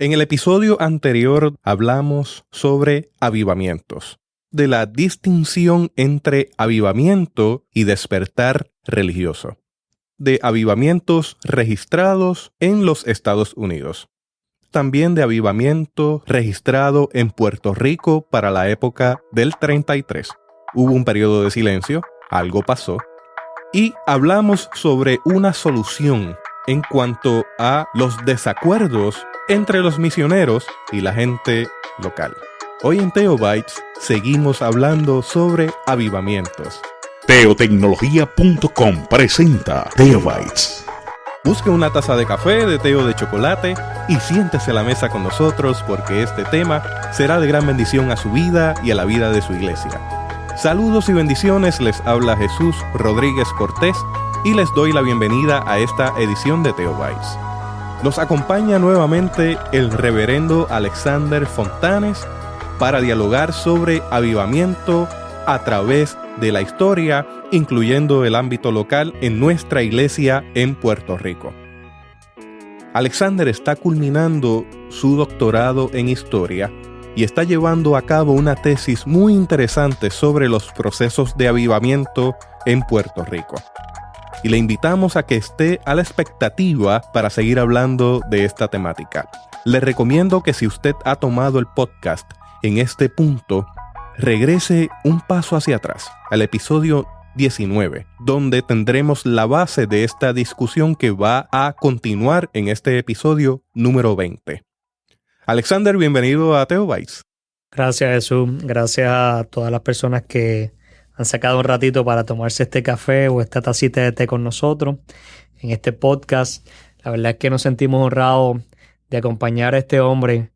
En el episodio anterior hablamos sobre avivamientos, de la distinción entre avivamiento y despertar religioso, de avivamientos registrados en los Estados Unidos, también de avivamiento registrado en Puerto Rico para la época del 33. Hubo un periodo de silencio, algo pasó, y hablamos sobre una solución en cuanto a los desacuerdos entre los misioneros y la gente local. Hoy en Teobytes seguimos hablando sobre avivamientos. Teotecnología.com presenta Teobytes. Busque una taza de café, de té o de chocolate y siéntese a la mesa con nosotros porque este tema será de gran bendición a su vida y a la vida de su iglesia. Saludos y bendiciones, les habla Jesús Rodríguez Cortés y les doy la bienvenida a esta edición de Teobytes. Nos acompaña nuevamente el reverendo Alexander Fontanes para dialogar sobre avivamiento a través de la historia, incluyendo el ámbito local en nuestra iglesia en Puerto Rico. Alexander está culminando su doctorado en historia y está llevando a cabo una tesis muy interesante sobre los procesos de avivamiento en Puerto Rico. Y le invitamos a que esté a la expectativa para seguir hablando de esta temática. Le recomiendo que si usted ha tomado el podcast en este punto, regrese un paso hacia atrás, al episodio 19, donde tendremos la base de esta discusión que va a continuar en este episodio número 20. Alexander, bienvenido a Teobytes. Gracias, Jesús. Gracias a todas las personas que han sacado un ratito para tomarse este café o esta tacita de té con nosotros en este podcast. La verdad es que nos sentimos honrados de acompañar a este hombre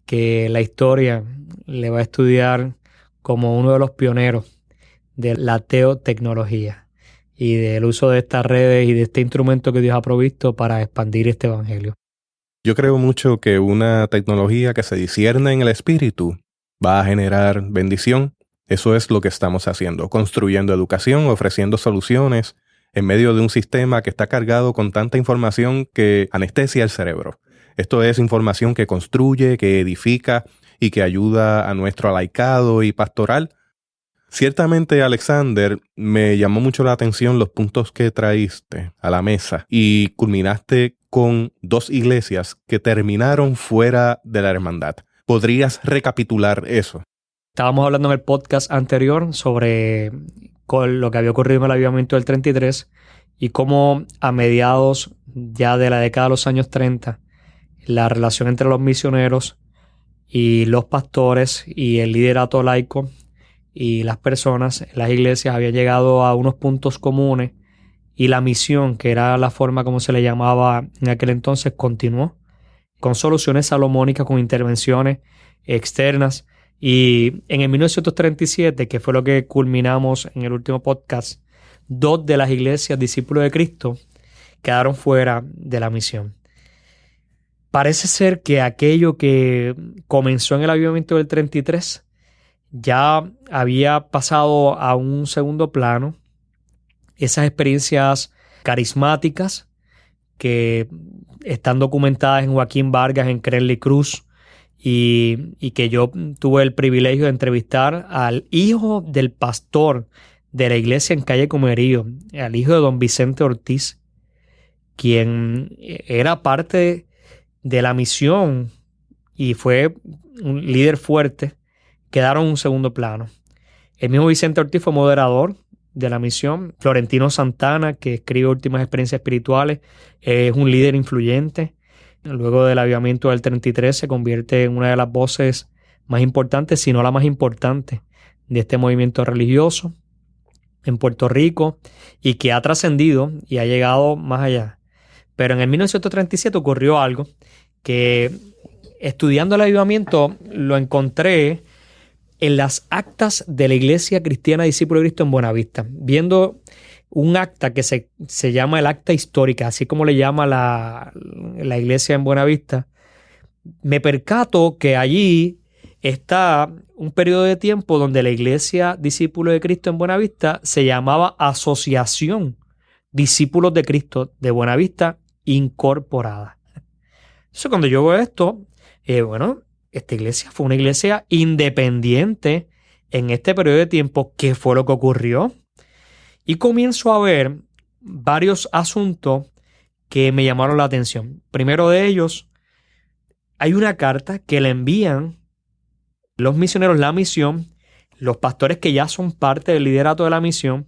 que la historia le va a estudiar como uno de los pioneros de la teotecnología y del uso de estas redes y de este instrumento que Dios ha provisto para expandir este evangelio. Yo creo mucho que una tecnología que se discierne en el espíritu va a generar bendición. Eso es lo que estamos haciendo, construyendo educación, ofreciendo soluciones en medio de un sistema que está cargado con tanta información que anestesia el cerebro. Esto es información que construye, que edifica y que ayuda a nuestro laicado y pastoral. Ciertamente, Alexander, me llamó mucho la atención los puntos que traíste a la mesa y culminaste con dos iglesias que terminaron fuera de la hermandad. ¿Podrías recapitular eso? Estábamos hablando en el podcast anterior sobre lo que había ocurrido en el avivamiento del 33 y cómo a mediados ya de la década de los años 30 la relación entre los misioneros y los pastores y el liderato laico y las personas en las iglesias había llegado a unos puntos comunes y la misión, que era la forma como se le llamaba en aquel entonces, continuó con soluciones salomónicas, con intervenciones externas. Y en el 1937, que fue lo que culminamos en el último podcast, 2 de las iglesias discípulos de Cristo quedaron fuera de la misión. Parece ser que aquello que comenzó en el avivamiento del 33 ya había pasado a un segundo plano. Esas experiencias carismáticas que están documentadas en Joaquín Vargas, en Crenley Cruz, y que yo tuve el privilegio de entrevistar al hijo del pastor de la iglesia en Calle Comerío, al hijo de don Vicente Ortiz, quien era parte de la misión y fue un líder fuerte, quedaron en un segundo plano. El mismo Vicente Ortiz fue moderador de la misión. Florentino Santana, que escribe Últimas Experiencias Espirituales, es un líder influyente. Luego del avivamiento del 33 se convierte en una de las voces más importantes, si no la más importante, de este movimiento religioso en Puerto Rico y que ha trascendido y ha llegado más allá. Pero en el 1937 ocurrió algo que, estudiando el avivamiento, lo encontré en las actas de la Iglesia Cristiana Discípulo de Cristo en Buenavista, viendo un acta que se llama el acta histórica, así como le llama la iglesia en Buenavista. Me percato que allí está un periodo de tiempo donde la iglesia Discípulos de Cristo en Buenavista se llamaba Asociación Discípulos de Cristo de Buenavista Incorporada. Entonces, cuando yo veo esto, Bueno, esta iglesia fue una iglesia independiente en este periodo de tiempo. ¿Qué fue lo que ocurrió? Y comienzo a ver varios asuntos que me llamaron la atención. Primero de ellos, hay una carta que le envían los misioneros, la misión, los pastores que ya son parte del liderato de la misión,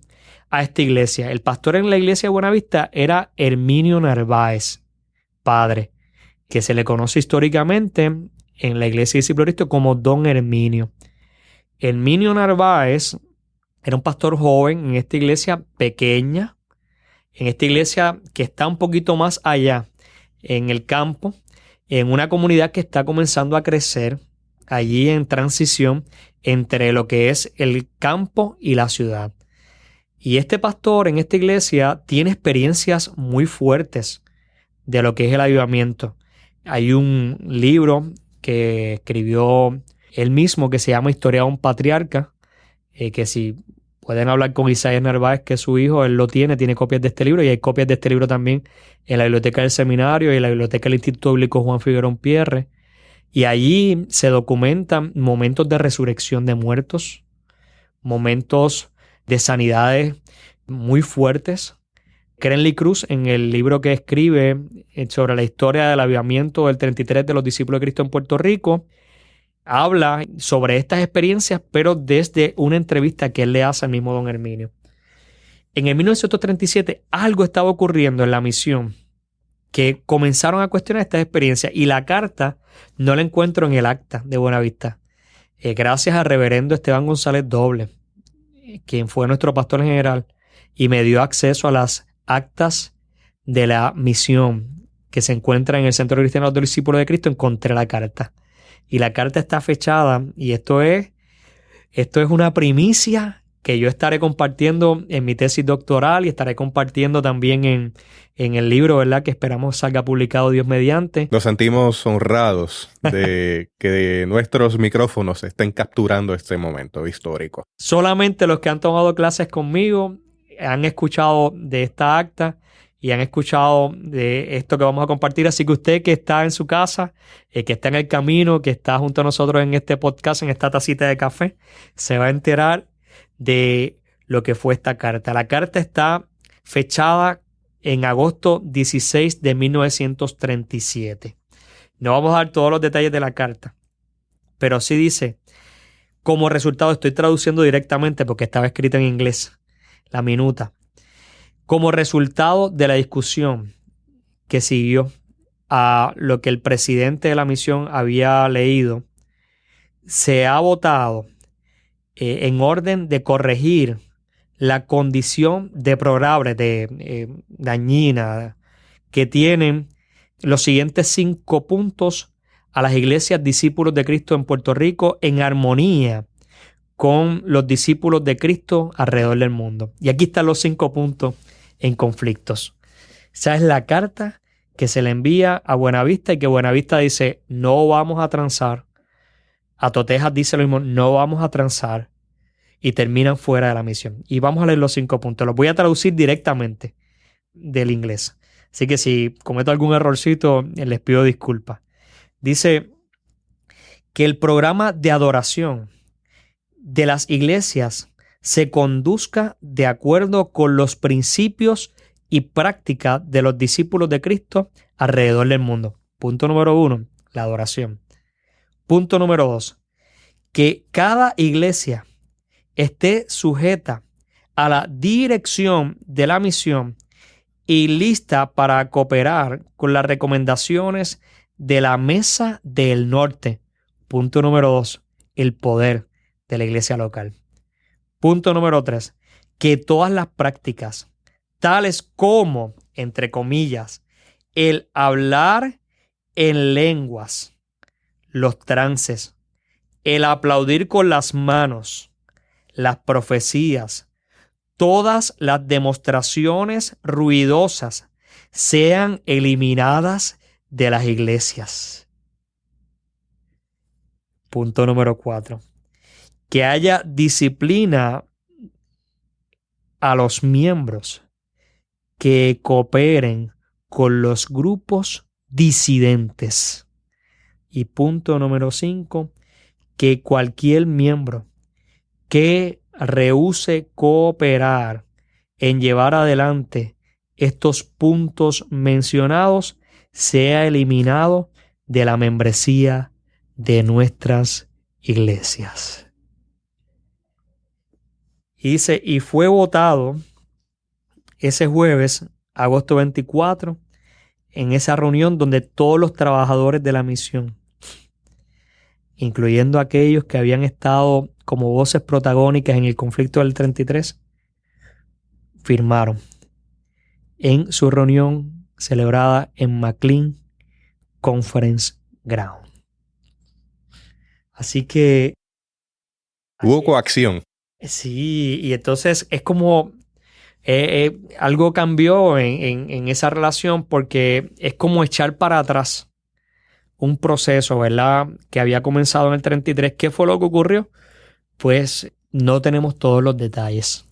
a esta iglesia. El pastor en la iglesia de Buenavista era Herminio Narváez, padre, que se le conoce históricamente en la iglesia de Discípulo de Cristo como Don Herminio. Herminio Narváez era un pastor joven en esta iglesia pequeña, en esta iglesia que está un poquito más allá, en el campo, en una comunidad que está comenzando a crecer, allí en transición entre lo que es el campo y la ciudad. Y este pastor en esta iglesia tiene experiencias muy fuertes de lo que es el avivamiento. Hay un libro que escribió él mismo que se llama Historia de un Patriarca, que si pueden hablar con Isaías Narváez, que es su hijo, él lo tiene copias de este libro, y hay copias de este libro también en la biblioteca del seminario y en la biblioteca del Instituto Bíblico Juan Figuerón Pierre. Y allí se documentan momentos de resurrección de muertos, momentos de sanidades muy fuertes. Crenley Cruz, en el libro que escribe sobre la historia del avivamiento del 33 de los discípulos de Cristo en Puerto Rico, habla sobre estas experiencias, pero desde una entrevista que él le hace al mismo Don Herminio. En el 1937 algo estaba ocurriendo en la misión que comenzaron a cuestionar estas experiencias, y la carta no la encuentro en el acta de Buenavista. Gracias al reverendo Esteban González Doble, quien fue nuestro pastor general y me dio acceso a las actas de la misión que se encuentra en el Centro Cristiano del Discípulo de Cristo, encontré la carta. Y la carta está fechada, y esto es una primicia que yo estaré compartiendo en mi tesis doctoral y estaré compartiendo también en el libro, ¿verdad?, que esperamos salga publicado Dios mediante. Nos sentimos honrados de que nuestros micrófonos estén capturando este momento histórico. Solamente los que han tomado clases conmigo han escuchado de esta acta y han escuchado de esto que vamos a compartir. Así que usted que está en su casa, que está en el camino, que está junto a nosotros en este podcast, en esta tacita de café, se va a enterar de lo que fue esta carta. La carta está fechada en agosto 16 de 1937. No vamos a dar todos los detalles de la carta, pero sí dice, como resultado, estoy traduciendo directamente porque estaba escrita en inglés, la minuta. Como resultado de la discusión que siguió a lo que el presidente de la misión había leído, se ha votado en orden de corregir la condición deplorable, dañina, que tienen los siguientes 5 puntos a las iglesias discípulos de Cristo en Puerto Rico en armonía con los discípulos de Cristo alrededor del mundo. Y aquí están los 5 puntos en conflictos. Esa es la carta que se le envía a Buenavista, y que Buenavista dice, no vamos a transar. A Totejas dice lo mismo, no vamos a transar, y terminan fuera de la misión. Y vamos a leer los 5 puntos. Los voy a traducir directamente del inglés. Así que si cometo algún errorcito, les pido disculpas. Dice que el programa de adoración de las iglesias se conduzca de acuerdo con los principios y prácticas de los discípulos de Cristo alrededor del mundo. Punto número 1, la adoración. Punto número 2, que cada iglesia esté sujeta a la dirección de la misión y lista para cooperar con las recomendaciones de la Mesa del Norte. Punto número 2, el poder de la iglesia local. Punto número 3, que todas las prácticas, tales como, entre comillas, el hablar en lenguas, los trances, el aplaudir con las manos, las profecías, todas las demostraciones ruidosas sean eliminadas de las iglesias. Punto número 4. Que haya disciplina a los miembros que cooperen con los grupos disidentes. Y punto número 5, que cualquier miembro que rehúse cooperar en llevar adelante estos puntos mencionados sea eliminado de la membresía de nuestras iglesias. Y dice, y fue votado ese jueves, agosto 24, en esa reunión donde todos los trabajadores de la misión, incluyendo aquellos que habían estado como voces protagónicas en el conflicto del 33, firmaron en su reunión celebrada en McLean Conference Ground. Así que... Hubo coacción. Sí, y entonces es como... algo cambió en esa relación, porque es como echar para atrás un proceso, ¿verdad?, que había comenzado en el 33. ¿Qué fue lo que ocurrió? Pues no tenemos todos los detalles.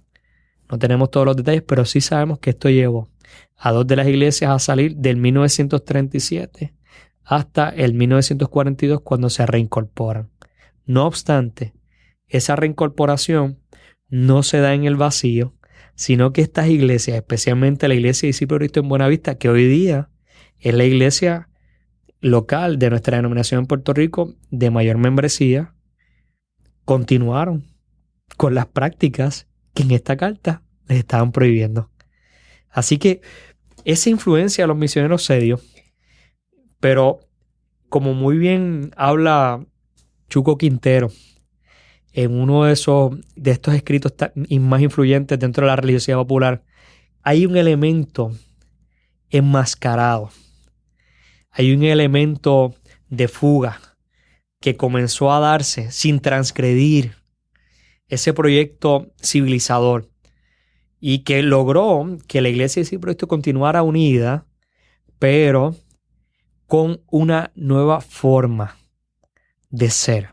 No tenemos todos los detalles, pero sí sabemos que esto llevó a 2 de las iglesias a salir del 1937 hasta el 1942, cuando se reincorporan. No obstante, esa reincorporación no se da en el vacío, sino que estas iglesias, especialmente la iglesia de Discípulos de Cristo en Buenavista, que hoy día es la iglesia local de nuestra denominación en Puerto Rico de mayor membresía, continuaron con las prácticas que en esta carta les estaban prohibiendo. Así que esa influencia de los misioneros se dio, pero como muy bien habla Chuco Quintero en uno de estos escritos más influyentes dentro de la religiosidad popular, hay un elemento enmascarado, hay un elemento de fuga que comenzó a darse sin transgredir ese proyecto civilizador, y que logró que la iglesia de Discípulos de Cristo continuara unida, pero con una nueva forma de ser.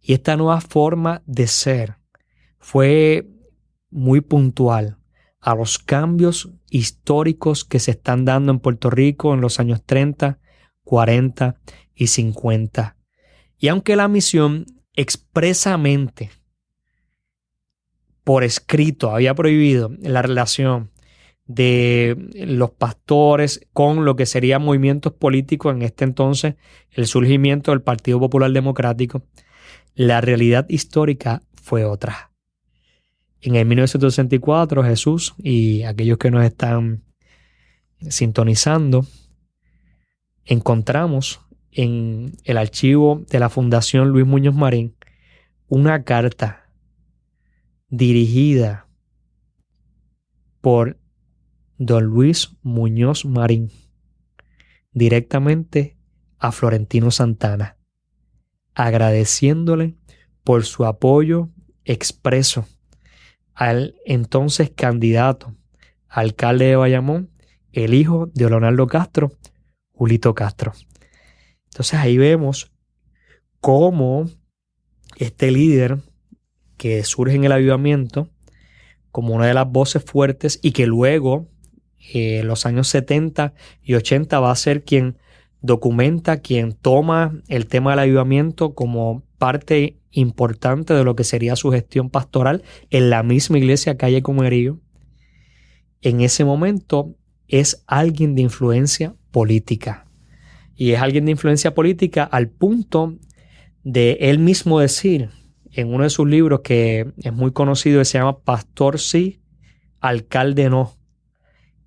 Y esta nueva forma de ser fue muy puntual a los cambios históricos que se están dando en Puerto Rico en los años 30, 40 y 50. Y aunque la misión expresamente por escrito había prohibido la relación de los pastores con lo que serían movimientos políticos, en este entonces el surgimiento del Partido Popular Democrático, la realidad histórica fue otra. En el 1964, Jesús y aquellos que nos están sintonizando, encontramos en el archivo de la Fundación Luis Muñoz Marín una carta dirigida por don Luis Muñoz Marín directamente a Florentino Santana, agradeciéndole por su apoyo expreso al entonces candidato a alcalde de Bayamón, el hijo de Leonardo Castro, Julito Castro. Entonces ahí vemos cómo este líder que surge en el avivamiento como una de las voces fuertes, y que luego en los años 70 y 80 va a ser quien documenta, quien toma el tema del avivamiento como parte importante de lo que sería su gestión pastoral en la misma iglesia Calle Comerío. En ese momento es alguien de influencia política, y es alguien de influencia política al punto de él mismo decir en uno de sus libros, que es muy conocido, que se llama Pastor sí, Alcalde no,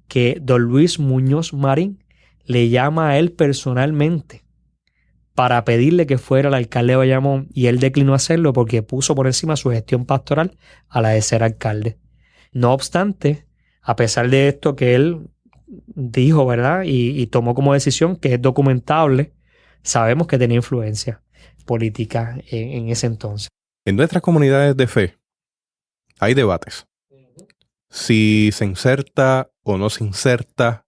que don Luis Muñoz Marín le llama a él personalmente para pedirle que fuera el alcalde de Bayamón, y él declinó hacerlo porque puso por encima su gestión pastoral a la de ser alcalde. No obstante, a pesar de esto que él dijo, ¿verdad?, y tomó como decisión, que es documentable, sabemos que tenía influencia política en ese entonces. En nuestras comunidades de fe hay debates. Si se inserta o no se inserta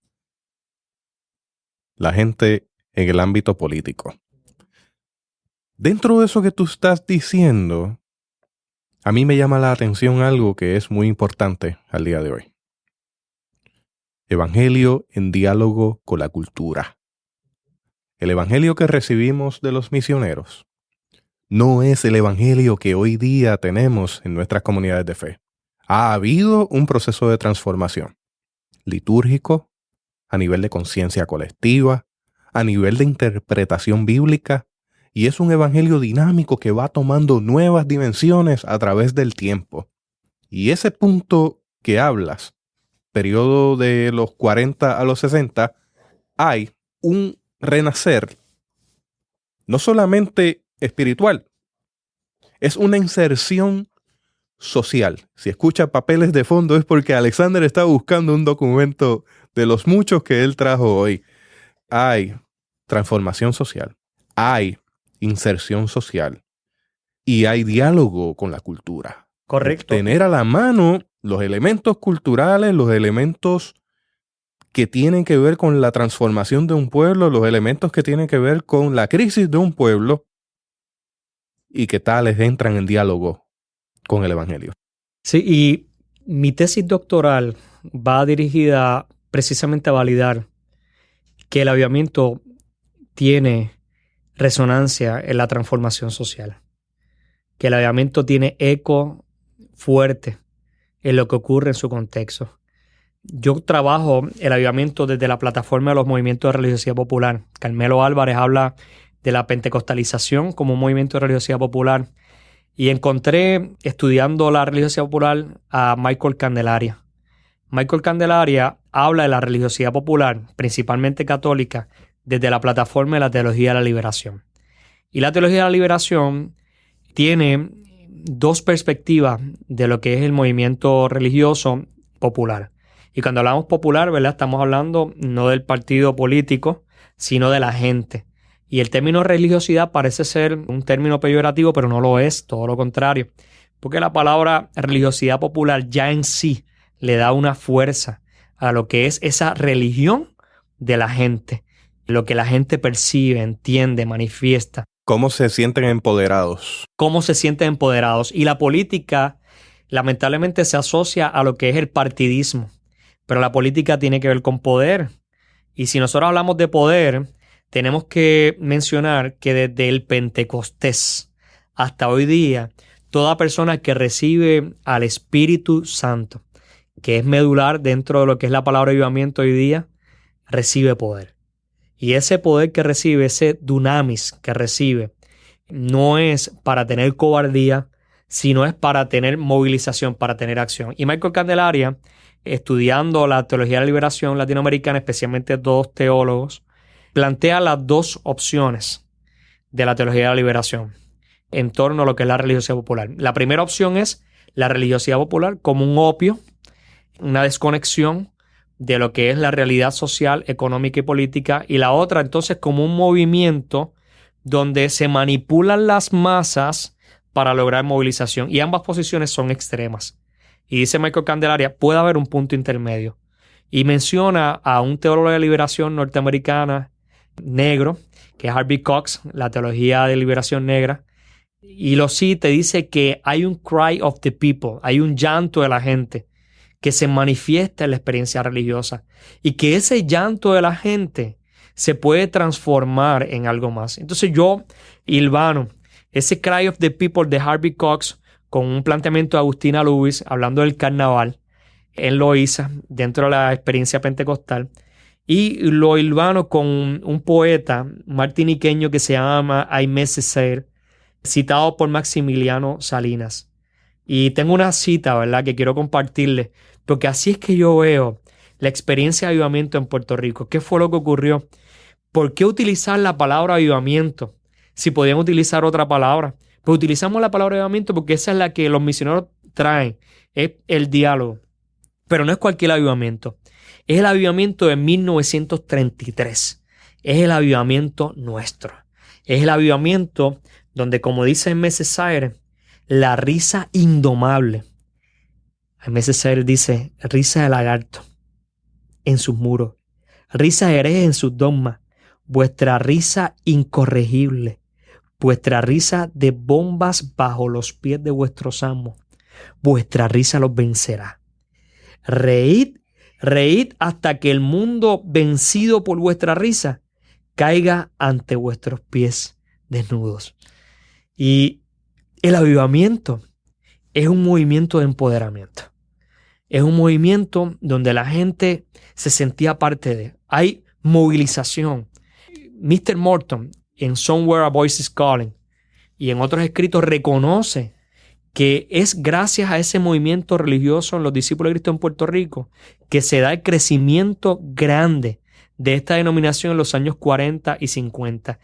la gente en el ámbito político. Dentro de eso que tú estás diciendo, a mí me llama la atención algo que es muy importante al día de hoy. Evangelio en diálogo con la cultura. El evangelio que recibimos de los misioneros no es el evangelio que hoy día tenemos en nuestras comunidades de fe. Ha habido un proceso de transformación litúrgico, a nivel de conciencia colectiva, a nivel de interpretación bíblica, y es un evangelio dinámico que va tomando nuevas dimensiones a través del tiempo. Y ese punto que hablas, periodo de los 40 a los 60, hay un renacer, no solamente espiritual, es una inserción social. Si escucha papeles de fondo es porque Alexander está buscando un documento de los muchos que él trajo hoy. Hay transformación social, hay inserción social y hay diálogo con la cultura. Correcto. Tener a la mano los elementos culturales, los elementos que tienen que ver con la transformación de un pueblo, los elementos que tienen que ver con la crisis de un pueblo y que tales entran en diálogo con el evangelio. Sí, y mi tesis doctoral va dirigida precisamente a validar que el avivamiento tiene resonancia en la transformación social, que el avivamiento tiene eco fuerte en lo que ocurre en su contexto. Yo trabajo el avivamiento desde la plataforma de los movimientos de religiosidad popular. Carmelo Álvarez habla de la pentecostalización como un movimiento de religiosidad popular y encontré, estudiando la religiosidad popular, a Michael Candelaria. Michael Candelaria habla de la religiosidad popular, principalmente católica, desde la plataforma de la teología de la liberación. Y la teología de la liberación tiene dos perspectivas de lo que es el movimiento religioso popular. Y cuando hablamos popular, ¿verdad?, estamos hablando no del partido político, sino de la gente. Y el término religiosidad parece ser un término peyorativo, pero no lo es, todo lo contrario. Porque la palabra religiosidad popular ya en sí le da una fuerza a lo que es esa religión de la gente. Lo que la gente percibe, entiende, manifiesta. ¿Cómo se sienten empoderados? Cómo se sienten empoderados. Y la política, lamentablemente, se asocia a lo que es el partidismo. Pero la política tiene que ver con poder. Y si nosotros hablamos de poder, tenemos que mencionar que desde el Pentecostés hasta hoy día, toda persona que recibe al Espíritu Santo, que es medular dentro de lo que es la palabra avivamiento hoy día, recibe poder. Y ese poder que recibe, ese dunamis que recibe, no es para tener cobardía, sino es para tener movilización, para tener acción. Y Michael Candelaria, estudiando la teología de la liberación latinoamericana, especialmente dos teólogos, plantea las dos opciones de la teología de la liberación en torno a lo que es la religiosidad popular. La primera opción es la religiosidad popular como un opio, una desconexión de lo que es la realidad social, económica y política, y la otra entonces como un movimiento donde se manipulan las masas para lograr movilización, y ambas posiciones son extremas. Y dice Michael Candelaria, puede haber un punto intermedio, y menciona a un teólogo de liberación norteamericana negro, que es Harvey Cox, la teología de liberación negra, y lo cita y dice que hay un cry of the people, hay un llanto de la gente que se manifiesta en la experiencia religiosa y que ese llanto de la gente se puede transformar en algo más. Entonces yo hilvano ese cry of the people de Harvey Cox con un planteamiento de Agustina Lewis hablando del carnaval en Loíza dentro de la experiencia pentecostal, y lo hilvano con un poeta martiniqueño que se llama Aimé Césaire, citado por Maximiliano Salinas. Y tengo una cita, ¿verdad?, que quiero compartirles, porque así es que yo veo la experiencia de avivamiento en Puerto Rico. ¿Qué fue lo que ocurrió? ¿Por qué utilizar la palabra avivamiento si podían utilizar otra palabra? Pues utilizamos la palabra avivamiento porque esa es la que los misioneros traen, es el diálogo. Pero no es cualquier avivamiento. Es el avivamiento de 1933. Es el avivamiento nuestro. Es el avivamiento donde, como dice Aimé Césaire, la risa indomable. Aimé Césaire dice, risa de lagarto en sus muros, risa de herejes en sus dogmas, vuestra risa incorregible, vuestra risa de bombas bajo los pies de vuestros amos, vuestra risa los vencerá. Reíd, reíd hasta que el mundo, vencido por vuestra risa, caiga ante vuestros pies desnudos. Y el avivamiento es un movimiento de empoderamiento. Es un movimiento donde la gente se sentía parte de. Hay movilización. Mr. Morton, en Somewhere a Voice is Calling y en otros escritos, reconoce que es gracias a ese movimiento religioso en los discípulos de Cristo en Puerto Rico que se da el crecimiento grande de esta denominación en los años 40 y 50.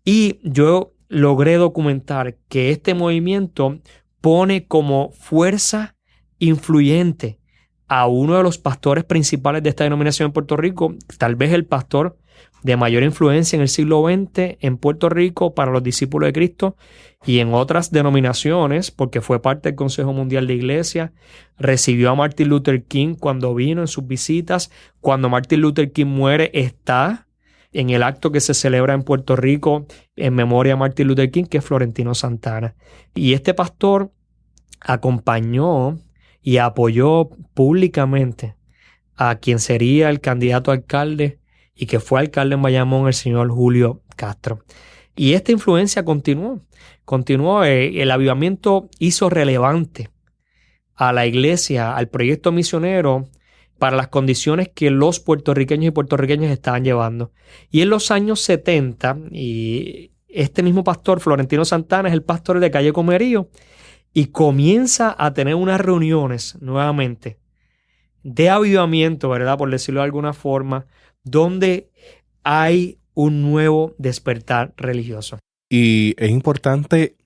Y yo logré documentar que este movimiento pone como fuerza influyente a uno de los pastores principales de esta denominación en Puerto Rico, tal vez el pastor de mayor influencia en el siglo XX en Puerto Rico para los discípulos de Cristo y en otras denominaciones, porque fue parte del Consejo Mundial de Iglesia, recibió a Martin Luther King cuando vino en sus visitas. Cuando Martin Luther King muere, está en el acto que se celebra en Puerto Rico en memoria a Martin Luther King, que es Florentino Santana. Y este pastor acompañó y apoyó públicamente a quien sería el candidato a alcalde y que fue alcalde en Bayamón, el señor Julio Castro. Y esta influencia continuó. El avivamiento hizo relevante a la iglesia, al proyecto misionero, para las condiciones que los puertorriqueños y puertorriqueñas estaban llevando. Y en los años 70, y este mismo pastor, Florentino Santana, es el pastor de Calle Comerío, y comienza a tener unas reuniones nuevamente de avivamiento, ¿verdad? Por decirlo de alguna forma, donde hay un nuevo despertar religioso. Y es importante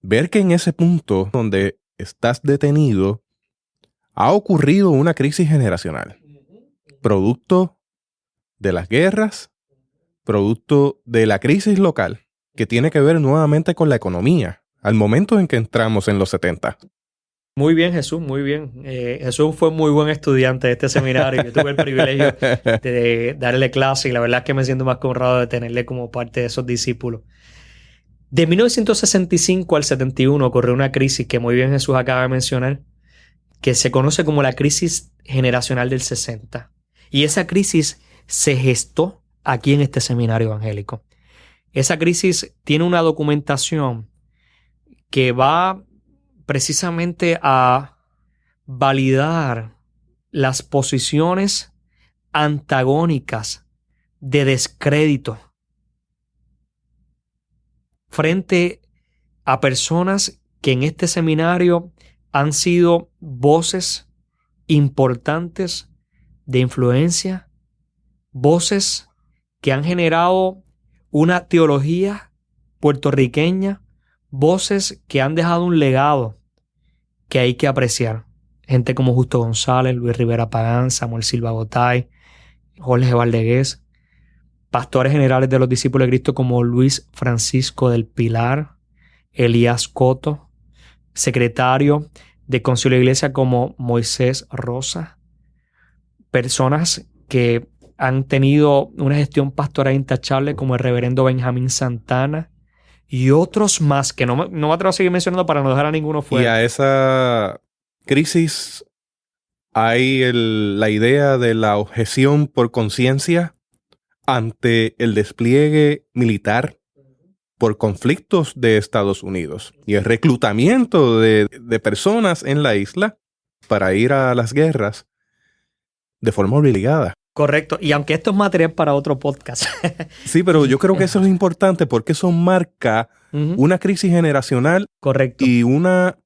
ver que en ese punto donde estás detenido ha ocurrido una crisis generacional, producto de las guerras, producto de la crisis local, que tiene que ver nuevamente con la economía, al momento en que entramos en los 70. Muy bien, Jesús, muy bien. Jesús fue muy buen estudiante de este seminario. Yo tuve el privilegio de darle clase y la verdad es que me siento más que honrado de tenerle como parte de esos discípulos. De 1965 al 71 ocurrió una crisis que muy bien Jesús acaba de mencionar, que se conoce como la crisis generacional del 60. Y esa crisis se gestó aquí en este seminario evangélico. Esa crisis tiene una documentación que va precisamente a validar las posiciones antagónicas de descrédito frente a personas que en este seminario han sido voces importantes de influencia, voces que han generado una teología puertorriqueña, voces que han dejado un legado que hay que apreciar. Gente como Justo González, Luis Rivera Pagán, Samuel Silva Gotay, Jorge Valdegués, pastores generales de los discípulos de Cristo como Luis Francisco del Pilar, Elías Coto, secretario de Concilio de Iglesia como Moisés Rosa, personas que han tenido una gestión pastoral intachable como el reverendo Benjamín Santana y otros más que no me atrevo a seguir mencionando para no dejar a ninguno fuera. Y a esa crisis hay la idea de la objeción por conciencia ante el despliegue militar por conflictos de Estados Unidos y el reclutamiento de personas en la isla para ir a las guerras de forma obligada. Correcto. Y aunque esto es material para otro podcast. Sí, pero yo creo que eso es importante porque eso marca una crisis generacional. Correcto. Y una,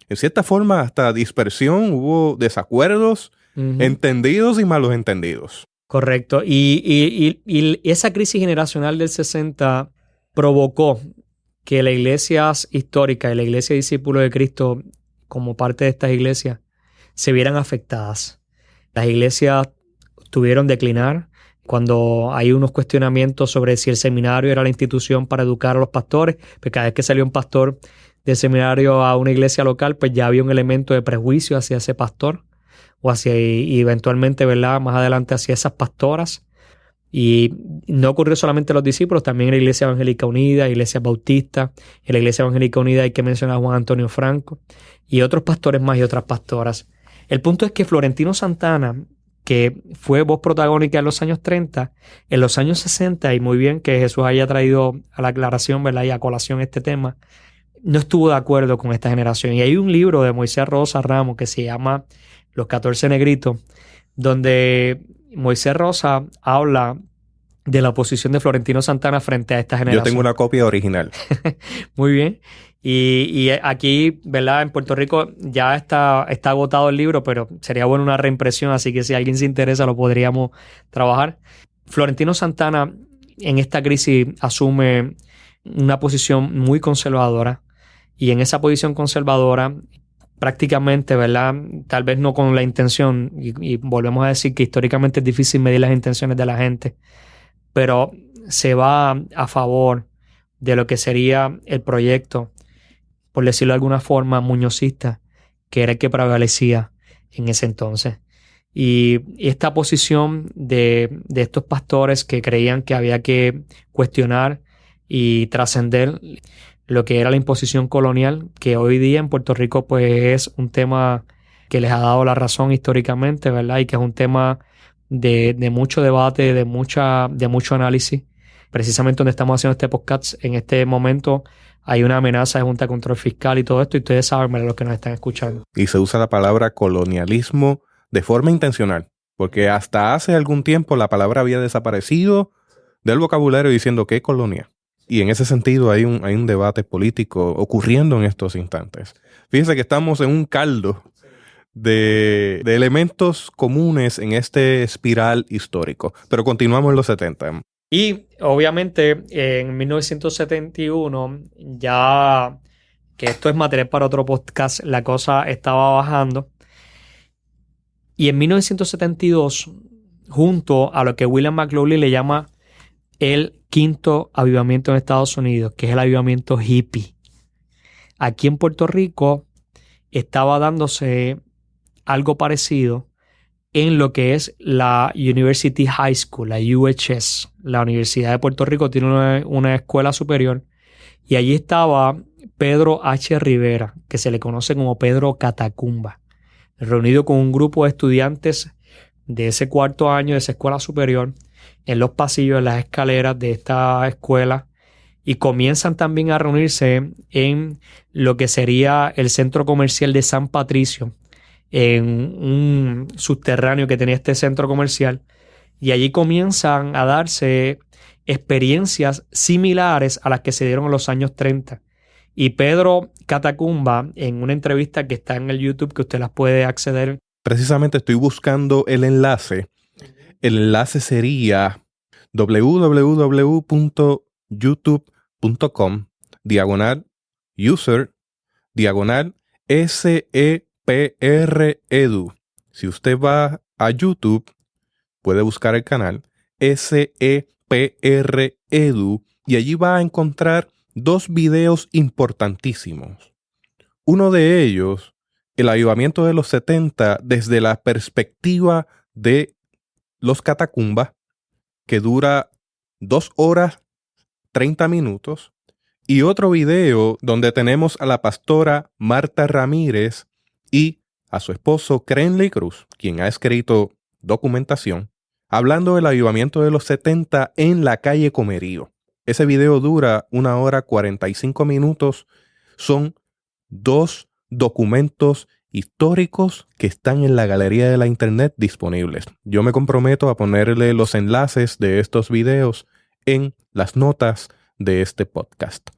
en cierta forma, hasta dispersión. Hubo desacuerdos, entendidos y malos entendidos. Correcto. Y esa crisis generacional del 60 provocó que las iglesias históricas y la iglesia de discípulos de Cristo, como parte de estas iglesias, se vieran afectadas. Las iglesias tuvieron declinar cuando hay unos cuestionamientos sobre si el seminario era la institución para educar a los pastores, pues cada vez que salió un pastor del seminario a una iglesia local, pues ya había un elemento de prejuicio hacia ese pastor o hacia, y eventualmente, ¿verdad?, más adelante hacia esas pastoras. Y no ocurrió solamente a los discípulos, también en la Iglesia Evangélica Unida, Iglesia Bautista. En la Iglesia Evangélica Unida hay que mencionar a Juan Antonio Franco y otros pastores más y otras pastoras. El punto es que Florentino Santana que fue voz protagónica en los años 30, en los años 60, y muy bien que Jesús haya traído a la aclaración, ¿verdad?, y a colación este tema, no estuvo de acuerdo con esta generación. Y hay un libro de Moisés Rosa Ramos que se llama Los 14 Negritos, donde Moisés Rosa habla de la oposición de Florentino Santana frente a esta generación. Yo tengo una copia original. Muy bien. Y aquí, ¿verdad?, en Puerto Rico ya está agotado el libro, pero sería bueno una reimpresión, así que si alguien se interesa lo podríamos trabajar. Florentino Santana en esta crisis asume una posición muy conservadora, y en esa posición conservadora prácticamente, ¿verdad?, tal vez no con la intención, y volvemos a decir que históricamente es difícil medir las intenciones de la gente, pero se va a favor de lo que sería el proyecto, por decirlo de alguna forma, muñozista, que era el que prevalecía en ese entonces. Y esta posición de estos pastores que creían que había que cuestionar y trascender lo que era la imposición colonial, que hoy día en Puerto Rico pues es un tema que les ha dado la razón históricamente, ¿verdad? Y que es un tema de mucho debate, de mucho análisis. Precisamente donde estamos haciendo este podcast, en este momento hay una amenaza de Junta de Control Fiscal y todo esto, y ustedes saben, ¿verdad?, los que nos están escuchando. Y se usa la palabra colonialismo de forma intencional, porque hasta hace algún tiempo la palabra había desaparecido del vocabulario diciendo que colonia. Y en ese sentido hay un debate político ocurriendo en estos instantes. Fíjense que estamos en un caldo de elementos comunes en este espiral histórico. Pero continuamos en los 70. Y obviamente en 1971, ya que esto es material para otro podcast, la cosa estaba bajando. Y en 1972, junto a lo que William McLaughlin le llama el quinto avivamiento en Estados Unidos, que es el avivamiento hippie, aquí en Puerto Rico estaba dándose algo parecido en lo que es la University High School, la UHS. La Universidad de Puerto Rico tiene una escuela superior, y allí estaba Pedro H. Rivera, que se le conoce como Pedro Catacumba, reunido con un grupo de estudiantes de ese cuarto año de esa escuela superior en los pasillos, en las escaleras de esta escuela, y comienzan también a reunirse en lo que sería el centro comercial de San Patricio, en un subterráneo que tenía este centro comercial, y allí comienzan a darse experiencias similares a las que se dieron en los años 30. Y Pedro Catacumba, en una entrevista que está en el YouTube, que usted las puede acceder. Precisamente estoy buscando el enlace. El enlace sería www.youtube.com/user/SEPR-Edu. Si usted va a YouTube, puede buscar el canal SEPR-Edu y allí va a encontrar dos videos importantísimos. Uno de ellos, el avivamiento de los 70 desde la perspectiva de los Catacumba, que dura 2 horas 30 minutos, y otro video donde tenemos a la pastora Marta Ramírez y a su esposo Crenley Cruz, quien ha escrito documentación, hablando del avivamiento de los 70 en la calle Comerío. Ese video dura 1 hora 45 minutos. Son 2 documentos históricos que están en la galería de la internet disponibles. Yo me comprometo a ponerle los enlaces de estos videos en las notas de este podcast.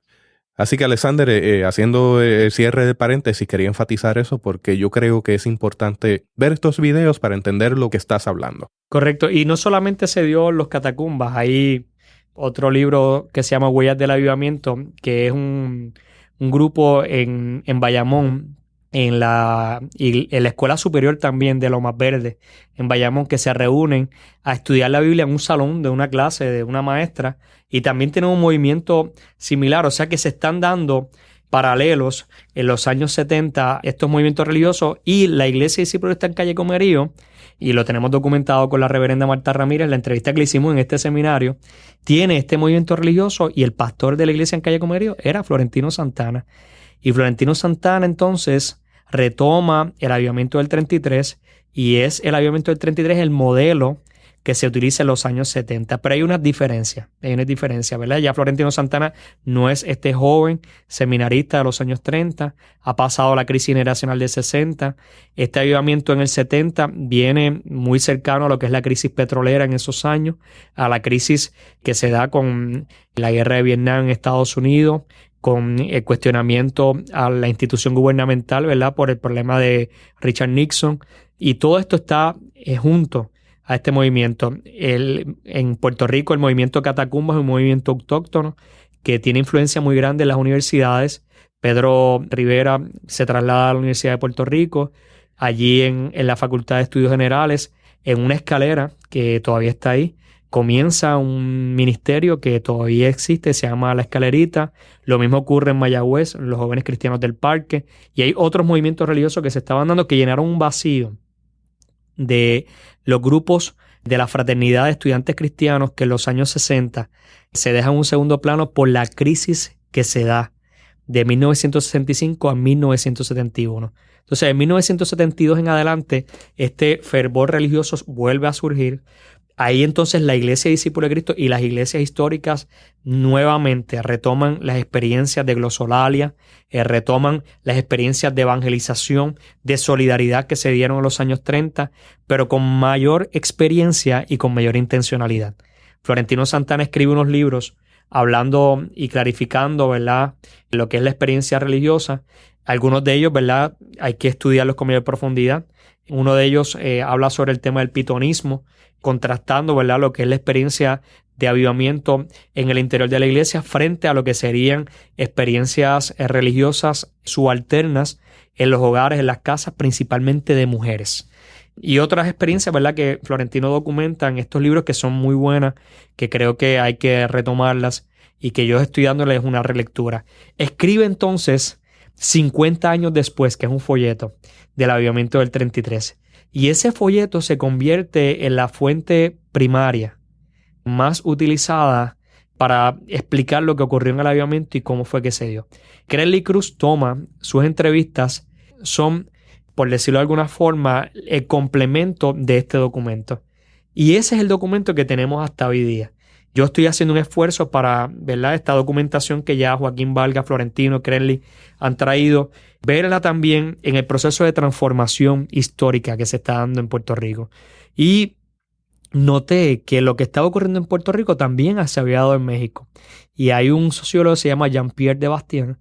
Así que, Alexander, haciendo el cierre de paréntesis, quería enfatizar eso porque yo creo que es importante ver estos videos para entender lo que estás hablando. Correcto. Y no solamente se dio Los Catacumbas, hay otro libro que se llama Huellas del Avivamiento, que es un grupo en Bayamón, en la Escuela Superior también de Lomas Verdes, en Bayamón, que se reúnen a estudiar la Biblia en un salón de una clase de una maestra, y también tienen un movimiento similar, o sea que se están dando paralelos en los años 70 estos movimientos religiosos, y la Iglesia Discípulos está en calle Comerío, y lo tenemos documentado con la reverenda Marta Ramírez, la entrevista que le hicimos en este seminario, tiene este movimiento religioso, y el pastor de la iglesia en calle Comerío era Florentino Santana. Y Florentino Santana entonces retoma el avivamiento del 33 y es el avivamiento del 33 el modelo que se utiliza en los años 70. Pero hay unas diferencias, ¿verdad? Ya Florentino Santana no es este joven seminarista de los años 30, ha pasado la crisis generacional del 60. Este avivamiento en el 70 viene muy cercano a lo que es la crisis petrolera en esos años, a la crisis que se da con la guerra de Vietnam en Estados Unidos, con el cuestionamiento a la institución gubernamental, ¿verdad? Por el problema de Richard Nixon. Y todo esto está junto a este movimiento. En Puerto Rico el movimiento Catacumbas es un movimiento autóctono que tiene influencia muy grande en las universidades. Pedro Rivera se traslada a la Universidad de Puerto Rico, allí en la Facultad de Estudios Generales, en una escalera que todavía está ahí, comienza un ministerio que todavía existe, se llama La Escalerita. Lo mismo ocurre en Mayagüez, los Jóvenes Cristianos del Parque, y hay otros movimientos religiosos que se estaban dando que llenaron un vacío de los grupos de la fraternidad de estudiantes cristianos que en los años 60 se dejan un segundo plano por la crisis que se da de 1965 a 1971. Entonces, en 1972 en adelante, este fervor religioso vuelve a surgir. Ahí entonces la Iglesia Discípulo de Cristo y las iglesias históricas nuevamente retoman las experiencias de glosolalia, retoman las experiencias de evangelización, de solidaridad que se dieron en los años 30, pero con mayor experiencia y con mayor intencionalidad. Florentino Santana escribe unos libros hablando y clarificando, ¿verdad?, lo que es la experiencia religiosa. Algunos de ellos, ¿verdad?, hay que estudiarlos con mayor profundidad. Uno de ellos habla sobre el tema del pitonismo, contrastando, ¿verdad?, lo que es la experiencia de avivamiento en el interior de la iglesia frente a lo que serían experiencias religiosas subalternas en los hogares, en las casas, principalmente de mujeres. Y otras experiencias, ¿verdad?, que Florentino documenta en estos libros que son muy buenas, que creo que hay que retomarlas y que yo estoy dándoles una relectura. Escribe entonces 50 años después, que es un folleto del avivamiento del 33. Y ese folleto se convierte en la fuente primaria más utilizada para explicar lo que ocurrió en el avivamiento y cómo fue que se dio. Crenley Cruz toma sus entrevistas, son, por decirlo de alguna forma, el complemento de este documento. Y ese es el documento que tenemos hasta hoy día. Yo estoy haciendo un esfuerzo para, ¿verdad?, esta documentación que ya Joaquín Valga, Florentino, Crenley han traído, verla también en el proceso de transformación histórica que se está dando en Puerto Rico. Y noté que lo que estaba ocurriendo en Puerto Rico también se había dado en México. Y hay un sociólogo que se llama Jean-Pierre de Bastien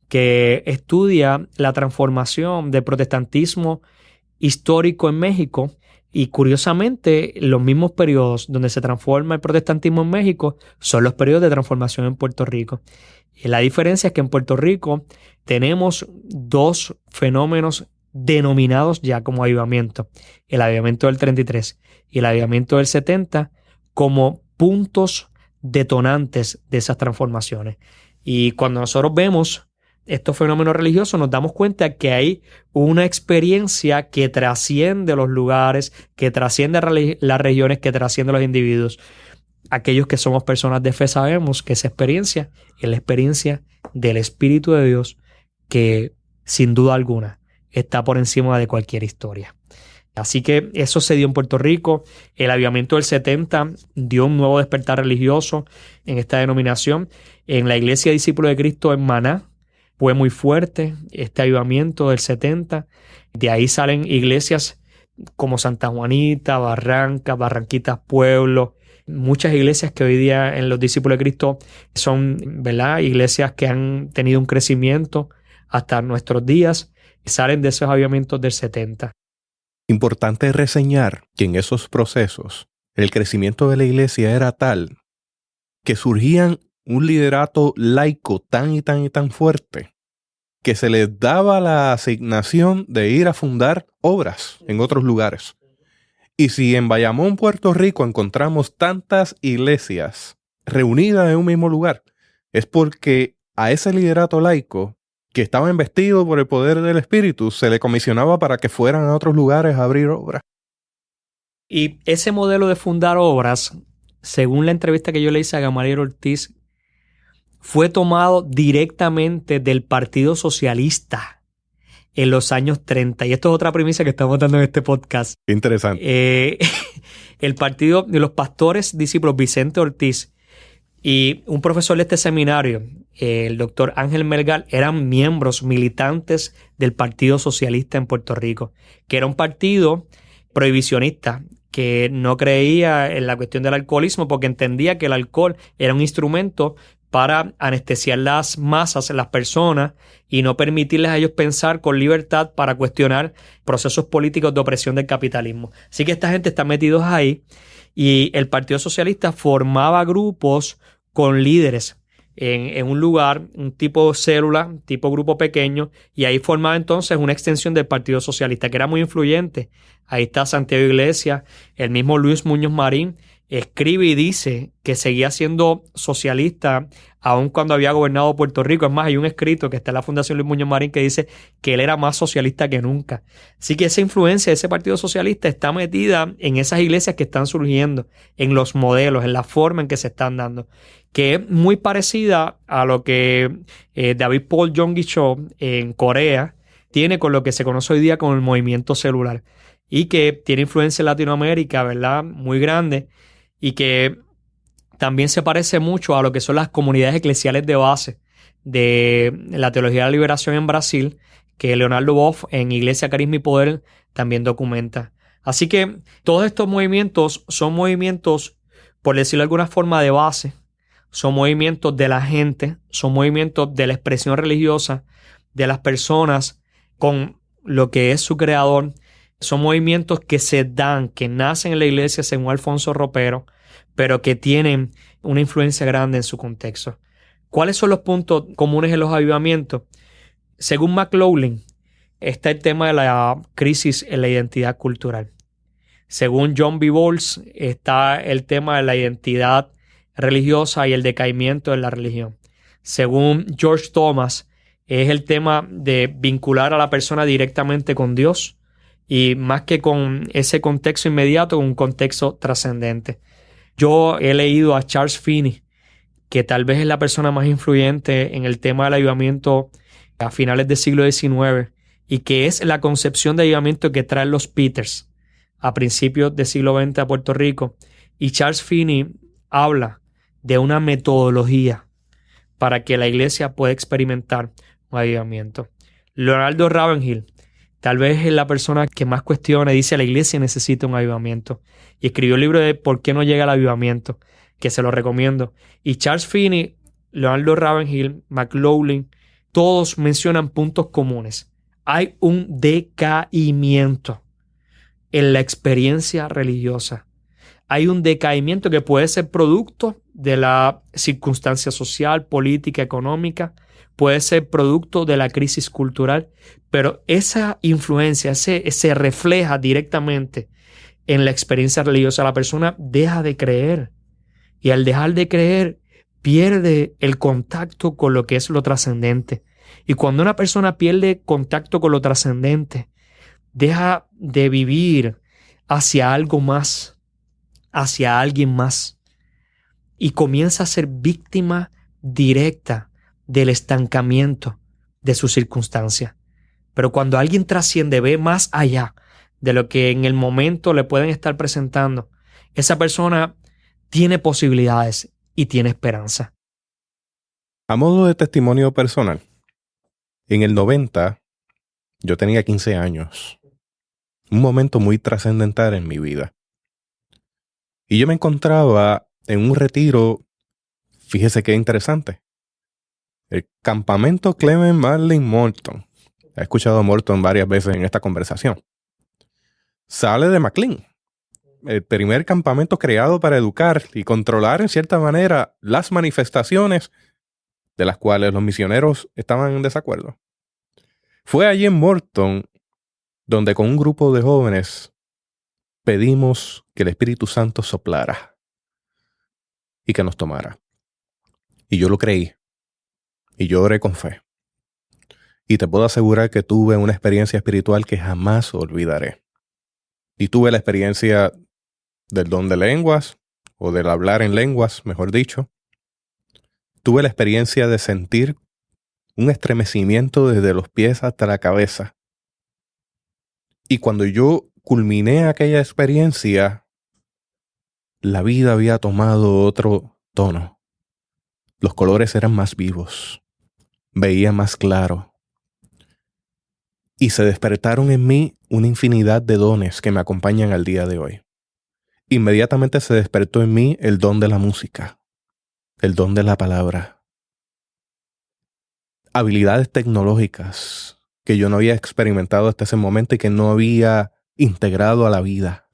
que estudia la transformación del protestantismo histórico en México. Y curiosamente, los mismos periodos donde se transforma el protestantismo en México son los periodos de transformación en Puerto Rico. Y la diferencia es que en Puerto Rico tenemos dos fenómenos denominados ya como avivamiento. El avivamiento del 33 y el avivamiento del 70 como puntos detonantes de esas transformaciones. Y cuando nosotros vemos estos fenómenos religiosos nos damos cuenta que hay una experiencia que trasciende los lugares, que trasciende las regiones, que trasciende los individuos. Aquellos que somos personas de fe sabemos que esa experiencia es la experiencia del Espíritu de Dios que sin duda alguna está por encima de cualquier historia. Así que eso se dio en Puerto Rico. El avivamiento del 70 dio un nuevo despertar religioso en esta denominación. En la Iglesia Discípulo de Cristo en Maná fue muy fuerte este avivamiento del 70. De ahí salen iglesias como Santa Juanita, Barrancas, Barranquitas Pueblo. Muchas iglesias que hoy día en los Discípulos de Cristo son, ¿verdad?, iglesias que han tenido un crecimiento hasta nuestros días. Salen de esos avivamientos del 70. Importante reseñar que en esos procesos el crecimiento de la iglesia era tal que surgían un liderato laico tan y tan fuerte que se les daba la asignación de ir a fundar obras en otros lugares. Y si en Bayamón, Puerto Rico, encontramos tantas iglesias reunidas en un mismo lugar, es porque a ese liderato laico que estaba investido por el poder del Espíritu se le comisionaba para que fueran a otros lugares a abrir obras. Y ese modelo de fundar obras, según la entrevista que yo le hice a Gamaliel Ortiz, fue tomado directamente del Partido Socialista en los años 30. Y esto es otra premisa que estamos dando en este podcast. Qué interesante. El partido de los pastores discípulos Vicente Ortiz y un profesor de este seminario, el doctor Ángel Melgar, eran miembros militantes del Partido Socialista en Puerto Rico, que era un partido prohibicionista que no creía en la cuestión del alcoholismo porque entendía que el alcohol era un instrumento para anestesiar las masas, las personas, y no permitirles a ellos pensar con libertad para cuestionar procesos políticos de opresión del capitalismo. Así que esta gente está metidos ahí y el Partido Socialista formaba grupos con líderes en un lugar, un tipo célula, tipo grupo pequeño, y ahí formaba entonces una extensión del Partido Socialista que era muy influyente. Ahí está Santiago Iglesias, el mismo Luis Muñoz Marín escribe y dice que seguía siendo socialista aun cuando había gobernado Puerto Rico. Es más, hay un escrito que está en la Fundación Luis Muñoz Marín que dice que él era más socialista que nunca. Así que esa influencia de ese Partido Socialista está metida en esas iglesias que están surgiendo, en los modelos, en la forma en que se están dando, que es muy parecida a lo que David Paul Yonggi Cho en Corea tiene con lo que se conoce hoy día como el movimiento celular y que tiene influencia en Latinoamérica, ¿verdad? Muy grande, y que también se parece mucho a lo que son las comunidades eclesiales de base de la teología de la liberación en Brasil, que Leonardo Boff en Iglesia, Carisma y Poder también documenta. Así que todos estos movimientos son movimientos, por decirlo de alguna forma, de base, son movimientos de la gente, son movimientos de la expresión religiosa de las personas con lo que es su creador. Son movimientos que se dan, que nacen en la iglesia según Alfonso Ropero, pero que tienen una influencia grande en su contexto. ¿Cuáles son los puntos comunes en los avivamientos? Según McLaughlin, está el tema de la crisis en la identidad cultural. Según John B. Bowles, está el tema de la identidad religiosa y el decaimiento de la religión. Según George Thomas, es el tema de vincular a la persona directamente con Dios y más que con ese contexto inmediato, con un contexto trascendente. Yo he leído a Charles Finney, que tal vez es la persona más influyente en el tema del avivamiento a finales del siglo XIX y que es la concepción de avivamiento que traen los Peters a principios del siglo XX a Puerto Rico. Y Charles Finney habla de una metodología para que la iglesia pueda experimentar un avivamiento. Leonardo Ravenhill tal vez es la persona que más cuestiona y dice la iglesia necesita un avivamiento. Y escribió el libro de ¿Por qué no llega el avivamiento?, que se lo recomiendo. Y Charles Finney, Leonardo Ravenhill, McLaughlin, todos mencionan puntos comunes. Hay un decaimiento en la experiencia religiosa. Hay un decaimiento que puede ser producto de la circunstancia social, política, económica, puede ser producto de la crisis cultural, pero esa influencia se refleja directamente en la experiencia religiosa. La persona deja de creer y al dejar de creer pierde el contacto con lo que es lo trascendente. Y cuando una persona pierde contacto con lo trascendente, deja de vivir hacia algo más, hacia alguien más, y comienza a ser víctima directa del estancamiento de su circunstancia. Pero cuando alguien trasciende, ve más allá de lo que en el momento le pueden estar presentando, esa persona tiene posibilidades y tiene esperanza. A modo de testimonio personal, en el 90 yo tenía 15 años, un momento muy trascendental en mi vida. Y yo me encontraba en un retiro, fíjese qué interesante, el campamento Clement Marlin Morton. He escuchado a Morton varias veces en esta conversación. Sale de McLean, el primer campamento creado para educar y controlar en cierta manera las manifestaciones de las cuales los misioneros estaban en desacuerdo. Fue allí en Morton donde con un grupo de jóvenes pedimos que el Espíritu Santo soplara y que nos tomara. Y yo lo creí. Y yo oré con fe. Y te puedo asegurar que tuve una experiencia espiritual que jamás olvidaré. Y tuve la experiencia del don de lenguas, o del hablar en lenguas, mejor dicho. Tuve la experiencia de sentir un estremecimiento desde los pies hasta la cabeza, Y cuando yo culminé aquella experiencia, la vida había tomado otro tono. Los colores eran más vivos, veía más claro. Y se despertaron en mí una infinidad de dones que me acompañan al día de hoy. Inmediatamente se despertó en mí el don de la música, el don de la palabra, habilidades tecnológicas que yo no había experimentado hasta ese momento y que no había integrado a la vida.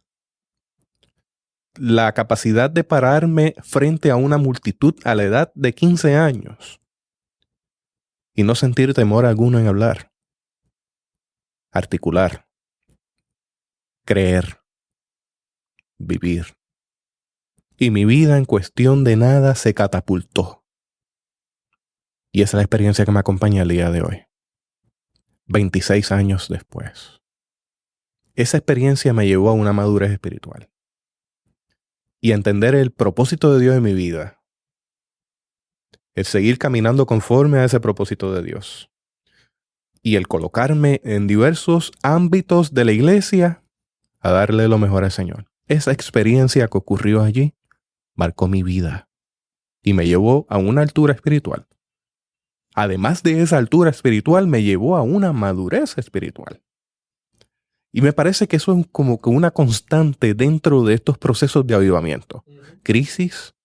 La capacidad de pararme frente a una multitud a la edad de 15 años y no sentir temor alguno en hablar, articular, creer, vivir. Y mi vida en cuestión de nada se catapultó. Y esa es la experiencia que me acompaña el día de hoy, 26 años después. Esa experiencia me llevó a una madurez espiritual y a entender el propósito de Dios en mi vida, el seguir caminando conforme a ese propósito de Dios y el colocarme en diversos ámbitos de la iglesia a darle lo mejor al Señor. Esa experiencia que ocurrió allí marcó mi vida y me llevó a una altura espiritual. Además de esa altura espiritual, me llevó a una madurez espiritual. Y me parece que eso es como que una constante dentro de estos procesos de avivamiento. Crisis,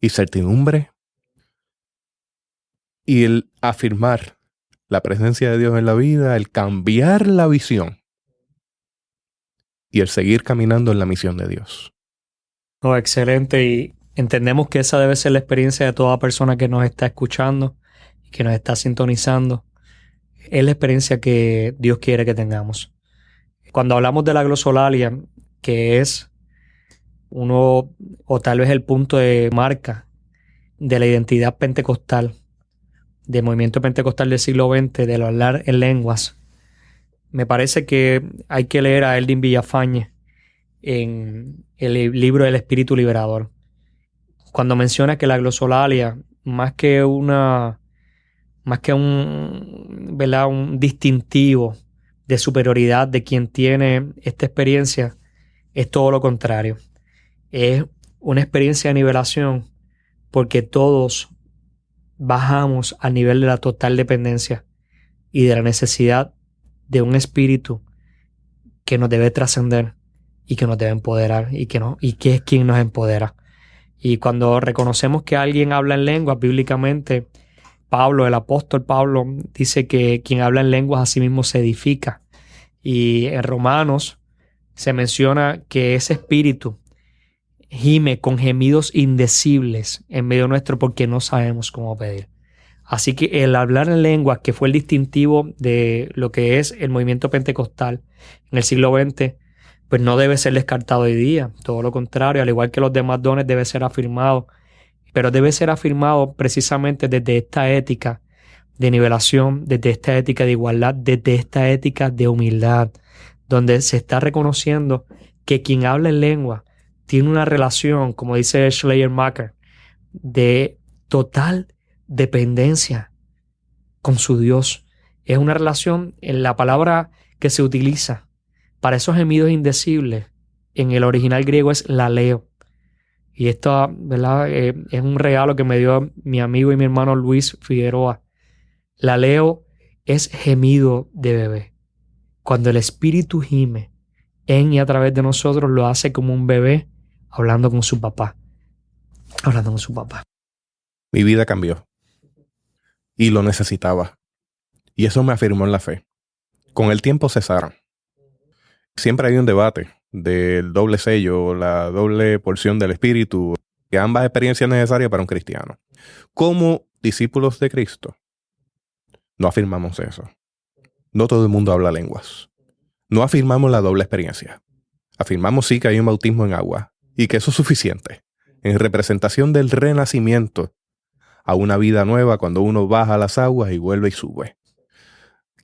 incertidumbre y el afirmar la presencia de Dios en la vida, el cambiar la visión y el seguir caminando en la misión de Dios. Oh, excelente. Y entendemos que esa debe ser la experiencia de toda persona que nos está escuchando y que nos está sintonizando. Es la experiencia que Dios quiere que tengamos. Cuando hablamos de la glosolalia, que es uno o tal vez el punto de marca de la identidad pentecostal, del movimiento pentecostal del siglo XX, de hablar en lenguas, me parece que hay que leer a Eldin Villafañe en el libro del Espíritu Liberador. Cuando menciona que la glosolalia, más que un distintivo de superioridad de quien tiene esta experiencia, es todo lo contrario. Es una experiencia de nivelación porque todos bajamos al nivel de la total dependencia y de la necesidad de un espíritu que nos debe trascender y que nos debe empoderar y que es quien nos empodera. Y cuando reconocemos que alguien habla en lenguas, bíblicamente, el apóstol Pablo, dice que quien habla en lenguas a sí mismo se edifica. Y en Romanos se menciona que ese espíritu gime con gemidos indecibles en medio nuestro porque no sabemos cómo pedir. Así que el hablar en lenguas, que fue el distintivo de lo que es el movimiento pentecostal en el siglo XX, pues no debe ser descartado hoy día. Todo lo contrario, al igual que los demás dones, debe ser afirmado. Pero debe ser afirmado precisamente desde esta ética de nivelación, desde esta ética de igualdad, desde esta ética de humildad, donde se está reconociendo que quien habla en lengua tiene una relación, como dice Schleiermacher, de total dependencia con su Dios. Es una relación, en la palabra que se utiliza para esos gemidos indecibles en el original griego es laleo. Y esto, ¿verdad? Es un regalo que me dio mi amigo y mi hermano Luis Figueroa. Laleo es gemido de bebé. Cuando el Espíritu gime en y a través de nosotros, lo hace como un bebé hablando con su papá. Hablando con su papá. Mi vida cambió. Y lo necesitaba. Y eso me afirmó en la fe. Con el tiempo cesaron. Siempre hay un debate del doble sello, la doble porción del Espíritu, que ambas experiencias necesarias para un cristiano. Como discípulos de Cristo, no afirmamos eso. No todo el mundo habla lenguas. No afirmamos la doble experiencia. Afirmamos sí que hay un bautismo en agua y que eso es suficiente en representación del renacimiento a una vida nueva cuando uno baja las aguas y vuelve y sube.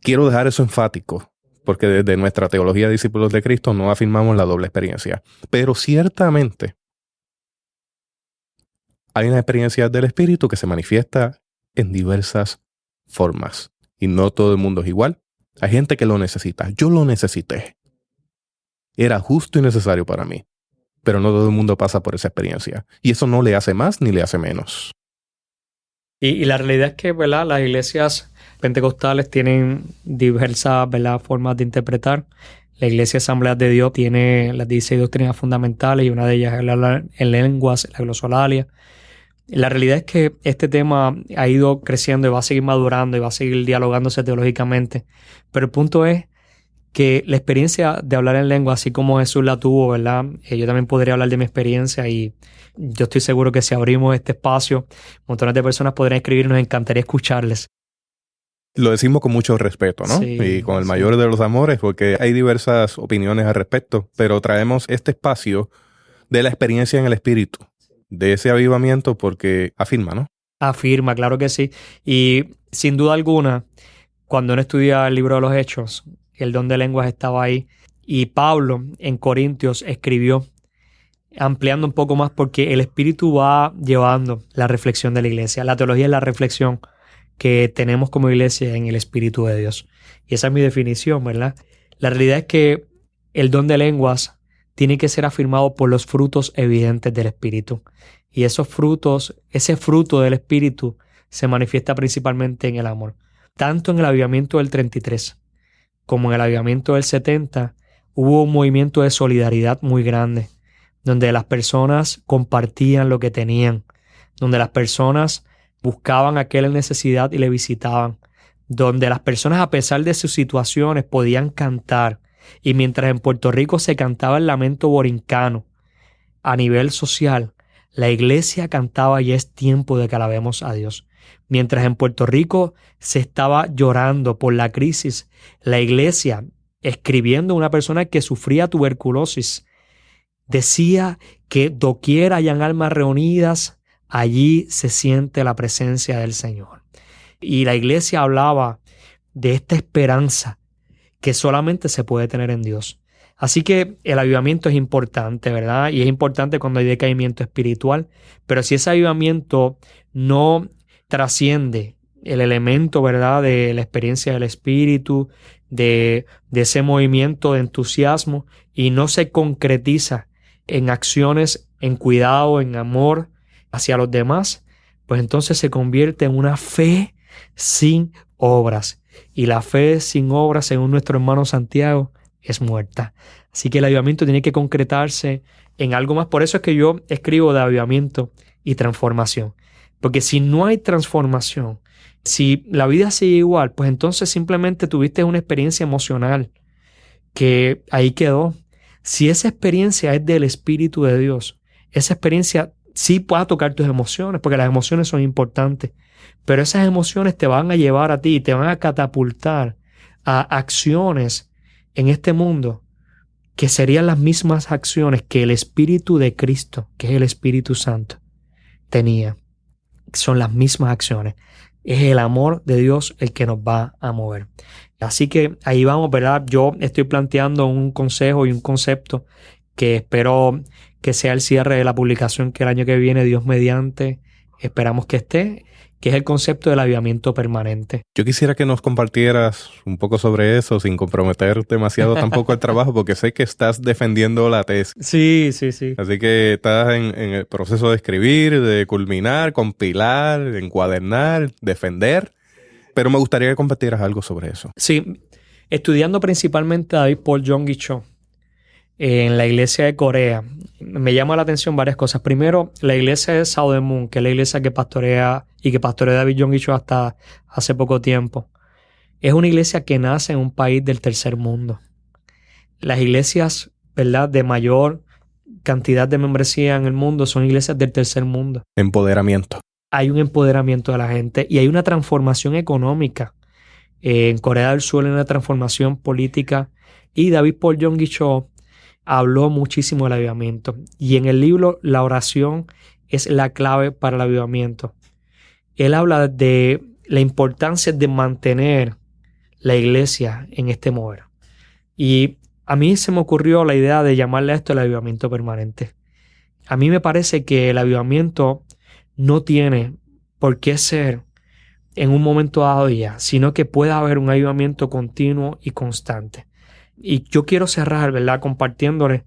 Quiero dejar eso enfático, porque desde nuestra teología de discípulos de Cristo no afirmamos la doble experiencia. Pero ciertamente hay una experiencia del Espíritu que se manifiesta en diversas formas. Y no todo el mundo es igual. Hay gente que lo necesita. Yo lo necesité. Era justo y necesario para mí. Pero no todo el mundo pasa por esa experiencia. Y eso no le hace más ni le hace menos. Y la realidad es que, ¿verdad?, las iglesias pentecostales tienen diversas, ¿verdad?, formas de interpretar. La Iglesia Asamblea de Dios tiene las 16 doctrinas fundamentales y una de ellas es la en lenguas, la glosolalia. La realidad es que este tema ha ido creciendo y va a seguir madurando y va a seguir dialogándose teológicamente. Pero el punto es que la experiencia de hablar en lengua, así como Jesús la tuvo, ¿verdad? Yo también podría hablar de mi experiencia y yo estoy seguro que si abrimos este espacio, montones de personas podrían escribir y nos encantaría escucharles. Lo decimos con mucho respeto, ¿no? Sí, y con el mayor de los amores, porque hay diversas opiniones al respecto, pero traemos este espacio de la experiencia en el espíritu, de ese avivamiento, porque afirma, ¿no? Afirma, claro que sí. Y sin duda alguna, cuando uno estudia el libro de los Hechos, el don de lenguas estaba ahí. Y Pablo en Corintios escribió, ampliando un poco más, porque el Espíritu va llevando la reflexión de la iglesia. La teología es la reflexión que tenemos como iglesia en el Espíritu de Dios. Y esa es mi definición, ¿verdad? La realidad es que el don de lenguas tiene que ser afirmado por los frutos evidentes del Espíritu. Y esos frutos, ese fruto del Espíritu se manifiesta principalmente en el amor. Tanto en el avivamiento del 33 como en el avivamiento del 70 hubo un movimiento de solidaridad muy grande, donde las personas compartían lo que tenían, donde las personas buscaban a aquel en necesidad y le visitaban, donde las personas, a pesar de sus situaciones, podían cantar. Y mientras en Puerto Rico se cantaba el lamento borincano a nivel social, la iglesia cantaba "Ya es tiempo de que alabemos a Dios". Mientras en Puerto Rico se estaba llorando por la crisis, la iglesia, escribiendo a una persona que sufría tuberculosis, decía que doquier hayan almas reunidas, allí se siente la presencia del Señor. Y la iglesia hablaba de esta esperanza que solamente se puede tener en Dios. Así que el avivamiento es importante, ¿verdad? Y es importante cuando hay decaimiento espiritual, pero si ese avivamiento no trasciende el elemento, ¿verdad?, de la experiencia del Espíritu, de ese movimiento de entusiasmo, y no se concretiza en acciones, en cuidado, en amor hacia los demás, pues entonces se convierte en una fe sin obras. Y la fe sin obras, según nuestro hermano Santiago, es muerta. Así que el avivamiento tiene que concretarse en algo más. Por eso es que yo escribo de avivamiento y transformación. Porque si no hay transformación, si la vida sigue igual, pues entonces simplemente tuviste una experiencia emocional que ahí quedó. Si esa experiencia es del Espíritu de Dios, esa experiencia sí puede tocar tus emociones, porque las emociones son importantes, pero esas emociones te van a llevar a ti, te van a catapultar a acciones en este mundo que serían las mismas acciones que el Espíritu de Cristo, que es el Espíritu Santo, tenía. Son las mismas acciones. Es el amor de Dios el que nos va a mover. Así que ahí vamos, ¿verdad? Yo estoy planteando un consejo y un concepto que espero que sea el cierre de la publicación, que el año que viene, Dios mediante, esperamos que esté, que es el concepto del avivamiento permanente. Yo quisiera que nos compartieras un poco sobre eso sin comprometer demasiado tampoco el trabajo, porque sé que estás defendiendo la tesis. Sí. Así que estás en el proceso de escribir, de culminar, compilar, encuadernar, defender. Pero me gustaría que compartieras algo sobre eso. Sí, estudiando principalmente a David Paul Yonggi Cho en la iglesia de Corea, me llama la atención varias cosas. Primero, la iglesia de Sao de Moon, que es la iglesia que pastorea David Yonggi Cho hasta hace poco tiempo. Es una iglesia que nace en un país del tercer mundo. Las iglesias, ¿verdad?, de mayor cantidad de membresía en el mundo son iglesias del tercer mundo. Empoderamiento. Hay un empoderamiento de la gente y hay una transformación económica. En Corea del Sur hay una transformación política y David Paul Yonggi Cho habló muchísimo del avivamiento. Y en el libro La oración es la clave para el avivamiento. Él habla de la importancia de mantener la iglesia en este mover. Y a mí se me ocurrió la idea de llamarle a esto el avivamiento permanente. A mí me parece que el avivamiento no tiene por qué ser en un momento dado ya, sino que pueda haber un avivamiento continuo y constante. Y yo quiero cerrar, ¿verdad?, compartiéndoles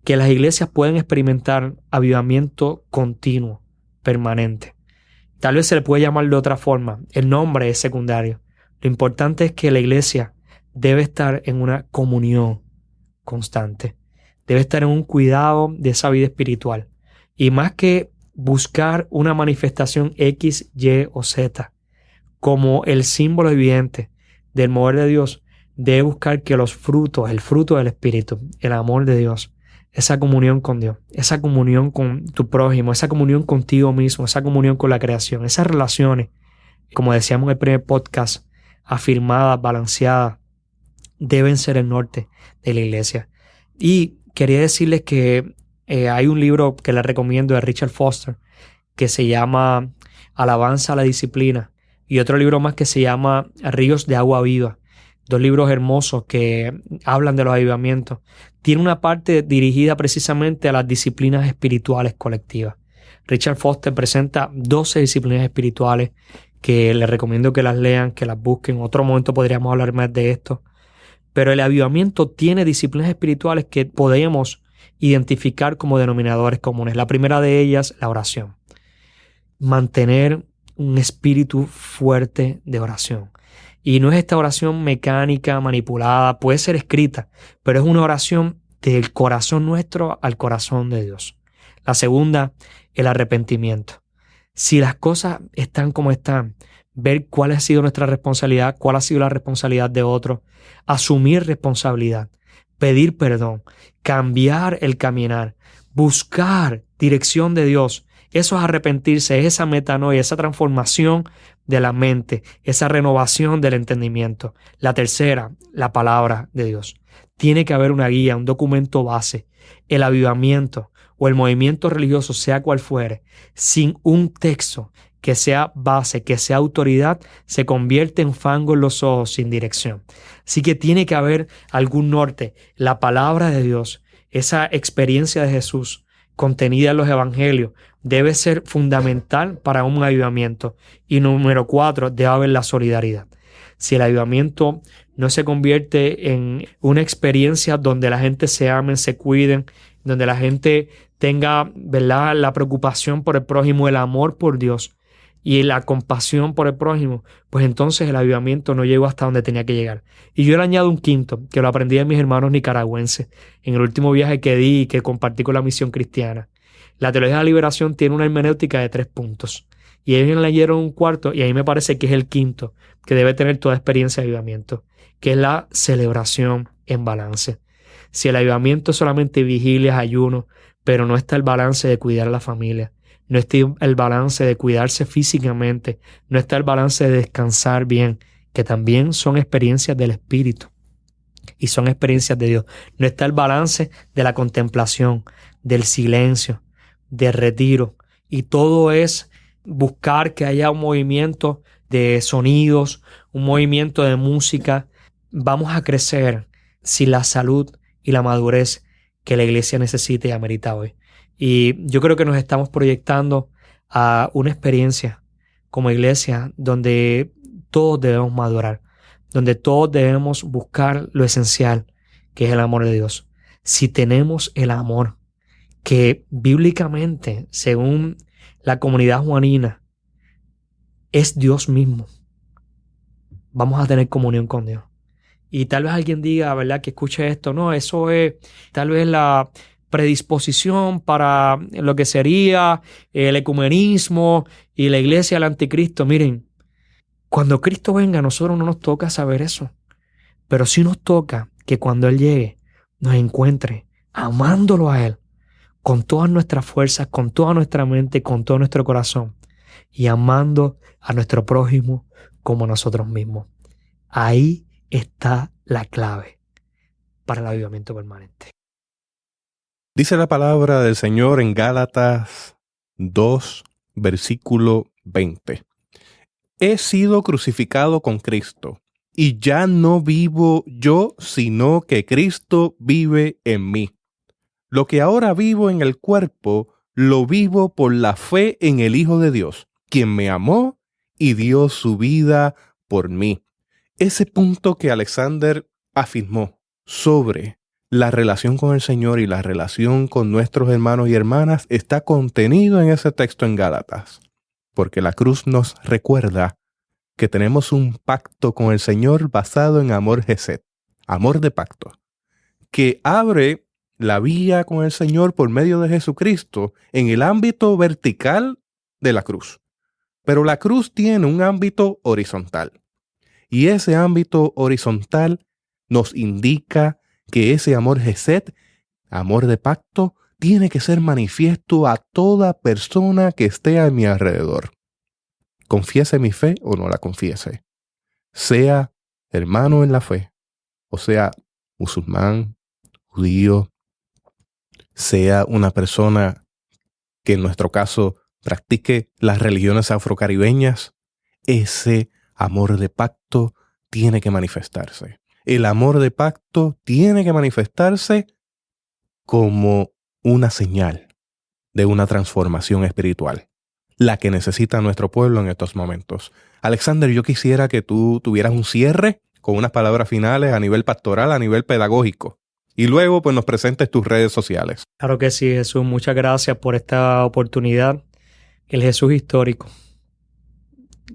que las iglesias pueden experimentar avivamiento continuo, permanente. Tal vez se le puede llamar de otra forma. El nombre es secundario. Lo importante es que la iglesia debe estar en una comunión constante. Debe estar en un cuidado de esa vida espiritual. Y más que buscar una manifestación X, Y o Z como el símbolo evidente del mover de Dios, debe buscar que los frutos, el fruto del Espíritu, el amor de Dios, esa comunión con Dios, esa comunión con tu prójimo, esa comunión contigo mismo, esa comunión con la creación, esas relaciones, como decíamos en el primer podcast, afirmadas, balanceadas, deben ser el norte de la iglesia. Y quería decirles que hay un libro que les recomiendo de Richard Foster que se llama Alabanza a la Disciplina, y otro libro más que se llama Ríos de Agua Viva. Dos libros hermosos que hablan de los avivamientos. Tiene una parte dirigida precisamente a las disciplinas espirituales colectivas. Richard Foster presenta 12 disciplinas espirituales que les recomiendo que las lean, que las busquen. En otro momento podríamos hablar más de esto. Pero el avivamiento tiene disciplinas espirituales que podemos identificar como denominadores comunes. La primera de ellas, la oración. Mantener un espíritu fuerte de oración. Y no es esta oración mecánica, manipulada, puede ser escrita, pero es una oración del corazón nuestro al corazón de Dios. La segunda, el arrepentimiento. Si las cosas están como están, ver cuál ha sido nuestra responsabilidad, cuál ha sido la responsabilidad de otros, asumir responsabilidad, pedir perdón, cambiar el caminar, buscar dirección de Dios. Eso es arrepentirse, es esa metanoia, esa transformación de la mente, esa renovación del entendimiento. La tercera, la palabra de Dios. Tiene que haber una guía, un documento base. El avivamiento o el movimiento religioso, sea cual fuere, sin un texto que sea base, que sea autoridad, se convierte en fango en los ojos sin dirección. Así que tiene que haber algún norte. La palabra de Dios, esa experiencia de Jesús contenida en los evangelios, debe ser fundamental para un avivamiento. Y número 4, debe haber la solidaridad. Si el avivamiento no se convierte en una experiencia donde la gente se amen, se cuiden, donde la gente tenga, ¿verdad?, la preocupación por el prójimo, el amor por Dios y la compasión por el prójimo, pues entonces el avivamiento no llegó hasta donde tenía que llegar. Y yo le añado un quinto, que lo aprendí de mis hermanos nicaragüenses en el último viaje que di y que compartí con la Misión Cristiana. La teología de la liberación tiene una hermenéutica de 3 puntos. Y ellos leyeron un cuarto, y a mí me parece que es el quinto, que debe tener toda experiencia de avivamiento, que es la celebración en balance. Si el avivamiento es solamente vigilias, ayuno, pero no está el balance de cuidar a la familia, no está el balance de cuidarse físicamente, no está el balance de descansar bien, que también son experiencias del Espíritu y son experiencias de Dios. No está el balance de la contemplación, del silencio, del retiro, y todo es buscar que haya un movimiento de sonidos, un movimiento de música. Vamos a crecer sin la salud y la madurez que la iglesia necesita y amerita hoy. Y yo creo que nos estamos proyectando a una experiencia como iglesia donde todos debemos madurar, donde todos debemos buscar lo esencial, que es el amor de Dios. Si tenemos el amor que bíblicamente, según la comunidad juanina, es Dios mismo, vamos a tener comunión con Dios. Y tal vez alguien diga, ¿verdad?, que escuche esto. No, eso es tal vez la predisposición para lo que sería el ecumenismo y la iglesia del anticristo. Miren, cuando Cristo venga, a nosotros no nos toca saber eso. Pero sí nos toca que cuando Él llegue, nos encuentre amándolo a Él con todas nuestras fuerzas, con toda nuestra mente, con todo nuestro corazón, y amando a nuestro prójimo como a nosotros mismos. Ahí está la clave para el avivamiento permanente. Dice la palabra del Señor en Gálatas 2, versículo 20. He sido crucificado con Cristo, y ya no vivo yo, sino que Cristo vive en mí. Lo que ahora vivo en el cuerpo, lo vivo por la fe en el Hijo de Dios, quien me amó y dio su vida por mí. Ese punto que Alexander afirmó sobre la relación con el Señor y la relación con nuestros hermanos y hermanas está contenido en ese texto en Gálatas, porque la cruz nos recuerda que tenemos un pacto con el Señor basado en amor Gesed, amor de pacto, que abre la vía con el Señor por medio de Jesucristo en el ámbito vertical de la cruz. Pero la cruz tiene un ámbito horizontal. Y ese ámbito horizontal nos indica que ese amor Gesed, amor de pacto, tiene que ser manifiesto a toda persona que esté a mi alrededor. Confiese mi fe o no la confiese. Sea hermano en la fe, o sea musulmán, judío, sea una persona que en nuestro caso practique las religiones afrocaribeñas, ese amor de pacto tiene que manifestarse. El amor de pacto tiene que manifestarse como una señal de una transformación espiritual, la que necesita nuestro pueblo en estos momentos. Alexander, yo quisiera que tú tuvieras un cierre con unas palabras finales a nivel pastoral, a nivel pedagógico. Y luego pues nos presentes tus redes sociales. Claro que sí, Jesús. Muchas gracias por esta oportunidad. El Jesús histórico,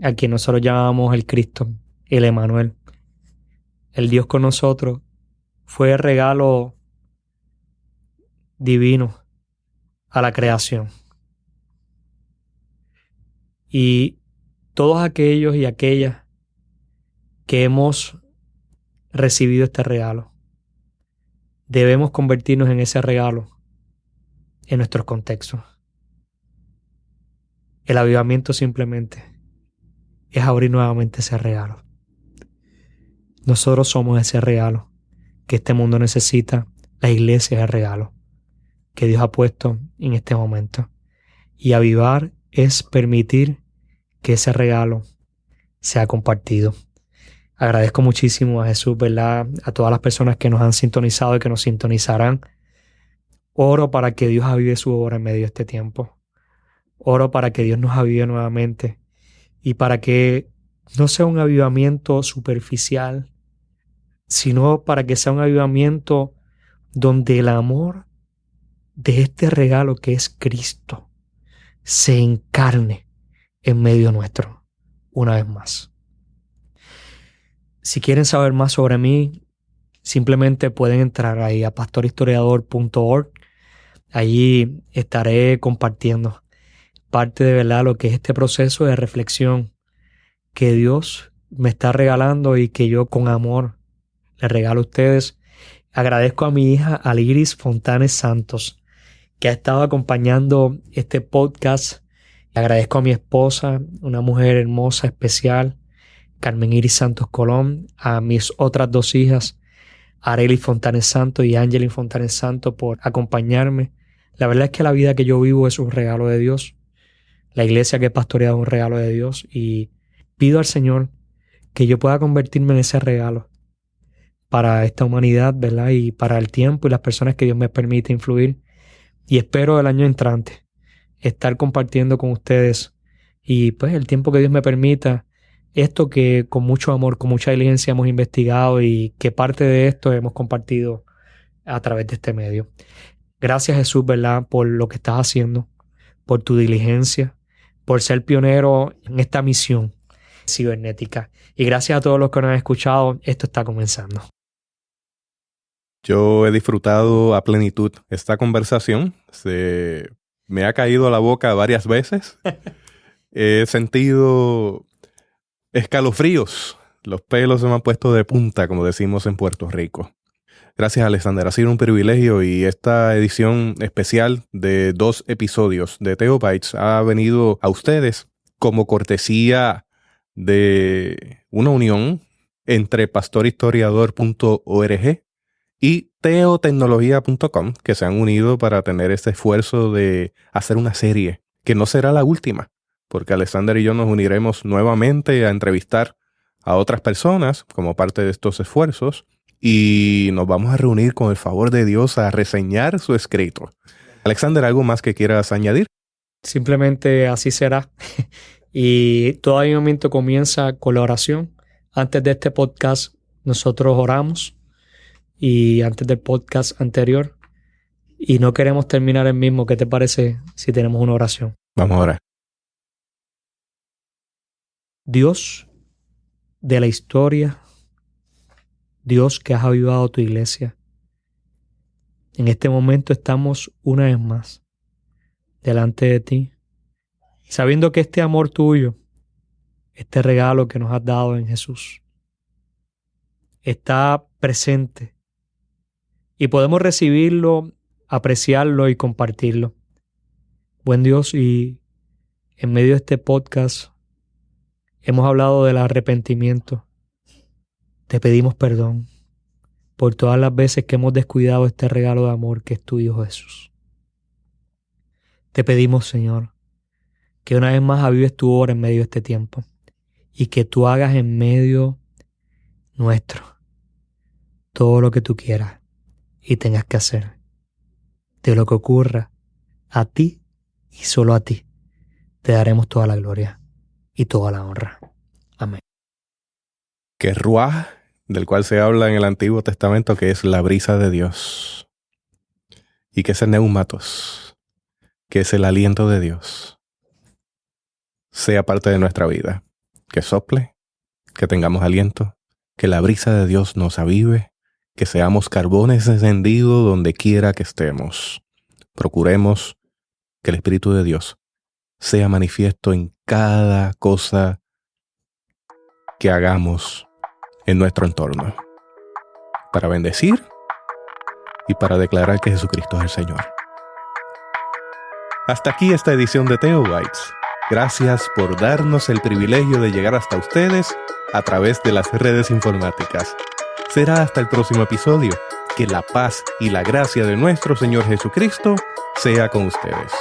a quien nosotros llamamos el Cristo, el Emmanuel, el Dios con nosotros, fue el regalo divino a la creación. Y todos aquellos y aquellas que hemos recibido este regalo, debemos convertirnos en ese regalo en nuestros contextos. El avivamiento simplemente es abrir nuevamente ese regalo. Nosotros somos ese regalo que este mundo necesita. La iglesia es el regalo que Dios ha puesto en este momento. Y avivar es permitir que ese regalo sea compartido. Agradezco muchísimo a Jesús, ¿verdad? A todas las personas que nos han sintonizado y que nos sintonizarán. Oro para que Dios avive su obra en medio de este tiempo. Oro para que Dios nos avive nuevamente y para que no sea un avivamiento superficial, sino para que sea un avivamiento donde el amor de este regalo que es Cristo se encarne en medio nuestro una vez más. Si quieren saber más sobre mí, simplemente pueden entrar ahí a pastorhistoriador.org. Allí estaré compartiendo parte de verdad lo que es este proceso de reflexión que Dios me está regalando y que yo con amor les regalo a ustedes. Agradezco a mi hija Aliris Fontanes Santos, que ha estado acompañando este podcast. Agradezco a mi esposa, una mujer hermosa, especial, Carmen Iris Santos Colón, a mis otras dos hijas, Arely Fontanes Santos y Angelin Fontanes Santos, por acompañarme. La verdad es que la vida que yo vivo es un regalo de Dios. La iglesia que he pastoreado es un regalo de Dios y pido al Señor que yo pueda convertirme en ese regalo para esta humanidad, ¿verdad? Y para el tiempo y las personas que Dios me permite influir. Y espero el año entrante estar compartiendo con ustedes y pues el tiempo que Dios me permita esto que con mucho amor, con mucha diligencia hemos investigado y que parte de esto hemos compartido a través de este medio. Gracias, Jesús, ¿verdad? Por lo que estás haciendo, por tu diligencia, por ser pionero en esta misión cibernética. Y gracias a todos los que nos han escuchado. Esto está comenzando. Yo he disfrutado a plenitud esta conversación. Me ha caído a la boca varias veces. He sentido escalofríos. Los pelos se me han puesto de punta, como decimos en Puerto Rico. Gracias, Alexander. Ha sido un privilegio y esta edición especial de 2 episodios de Theobites ha venido a ustedes como cortesía de una unión entre pastorhistoriador.org y teotecnología.com, que se han unido para tener este esfuerzo de hacer una serie que no será la última, porque Alexander y yo nos uniremos nuevamente a entrevistar a otras personas como parte de estos esfuerzos y nos vamos a reunir con el favor de Dios a reseñar su escrito. Alexander, ¿algo más que quieras añadir? Simplemente así será. Y todo avivamiento comienza con la oración. Antes de este podcast nosotros oramos y antes del podcast anterior y no queremos terminar el mismo. ¿Qué te parece si tenemos una oración? Vamos a orar. Dios de la historia, Dios que has avivado tu iglesia, en este momento estamos una vez más delante de ti, sabiendo que este amor tuyo, este regalo que nos has dado en Jesús, está presente y podemos recibirlo, apreciarlo y compartirlo. Buen Dios, y en medio de este podcast hemos hablado del arrepentimiento. Te pedimos perdón por todas las veces que hemos descuidado este regalo de amor que es tu Hijo Jesús. Te pedimos, Señor, que una vez más avives tu obra en medio de este tiempo y que tú hagas en medio nuestro todo lo que tú quieras y tengas que hacer. De lo que ocurra a ti y solo a ti te daremos toda la gloria y toda la honra. Amén. Que Ruaj, del cual se habla en el Antiguo Testamento, que es la brisa de Dios, y que ese neumatos, que es el aliento de Dios, sea parte de nuestra vida. Que sople, que tengamos aliento, que la brisa de Dios nos avive, que seamos carbones encendidos donde quiera que estemos. Procuremos que el Espíritu de Dios sea manifiesto en cada cosa que hagamos en nuestro entorno, para bendecir y para declarar que Jesucristo es el Señor. Hasta aquí esta edición de Theobites. Gracias por darnos el privilegio de llegar hasta ustedes a través de las redes informáticas. Será hasta el próximo episodio. Que la paz y la gracia de nuestro Señor Jesucristo sea con ustedes.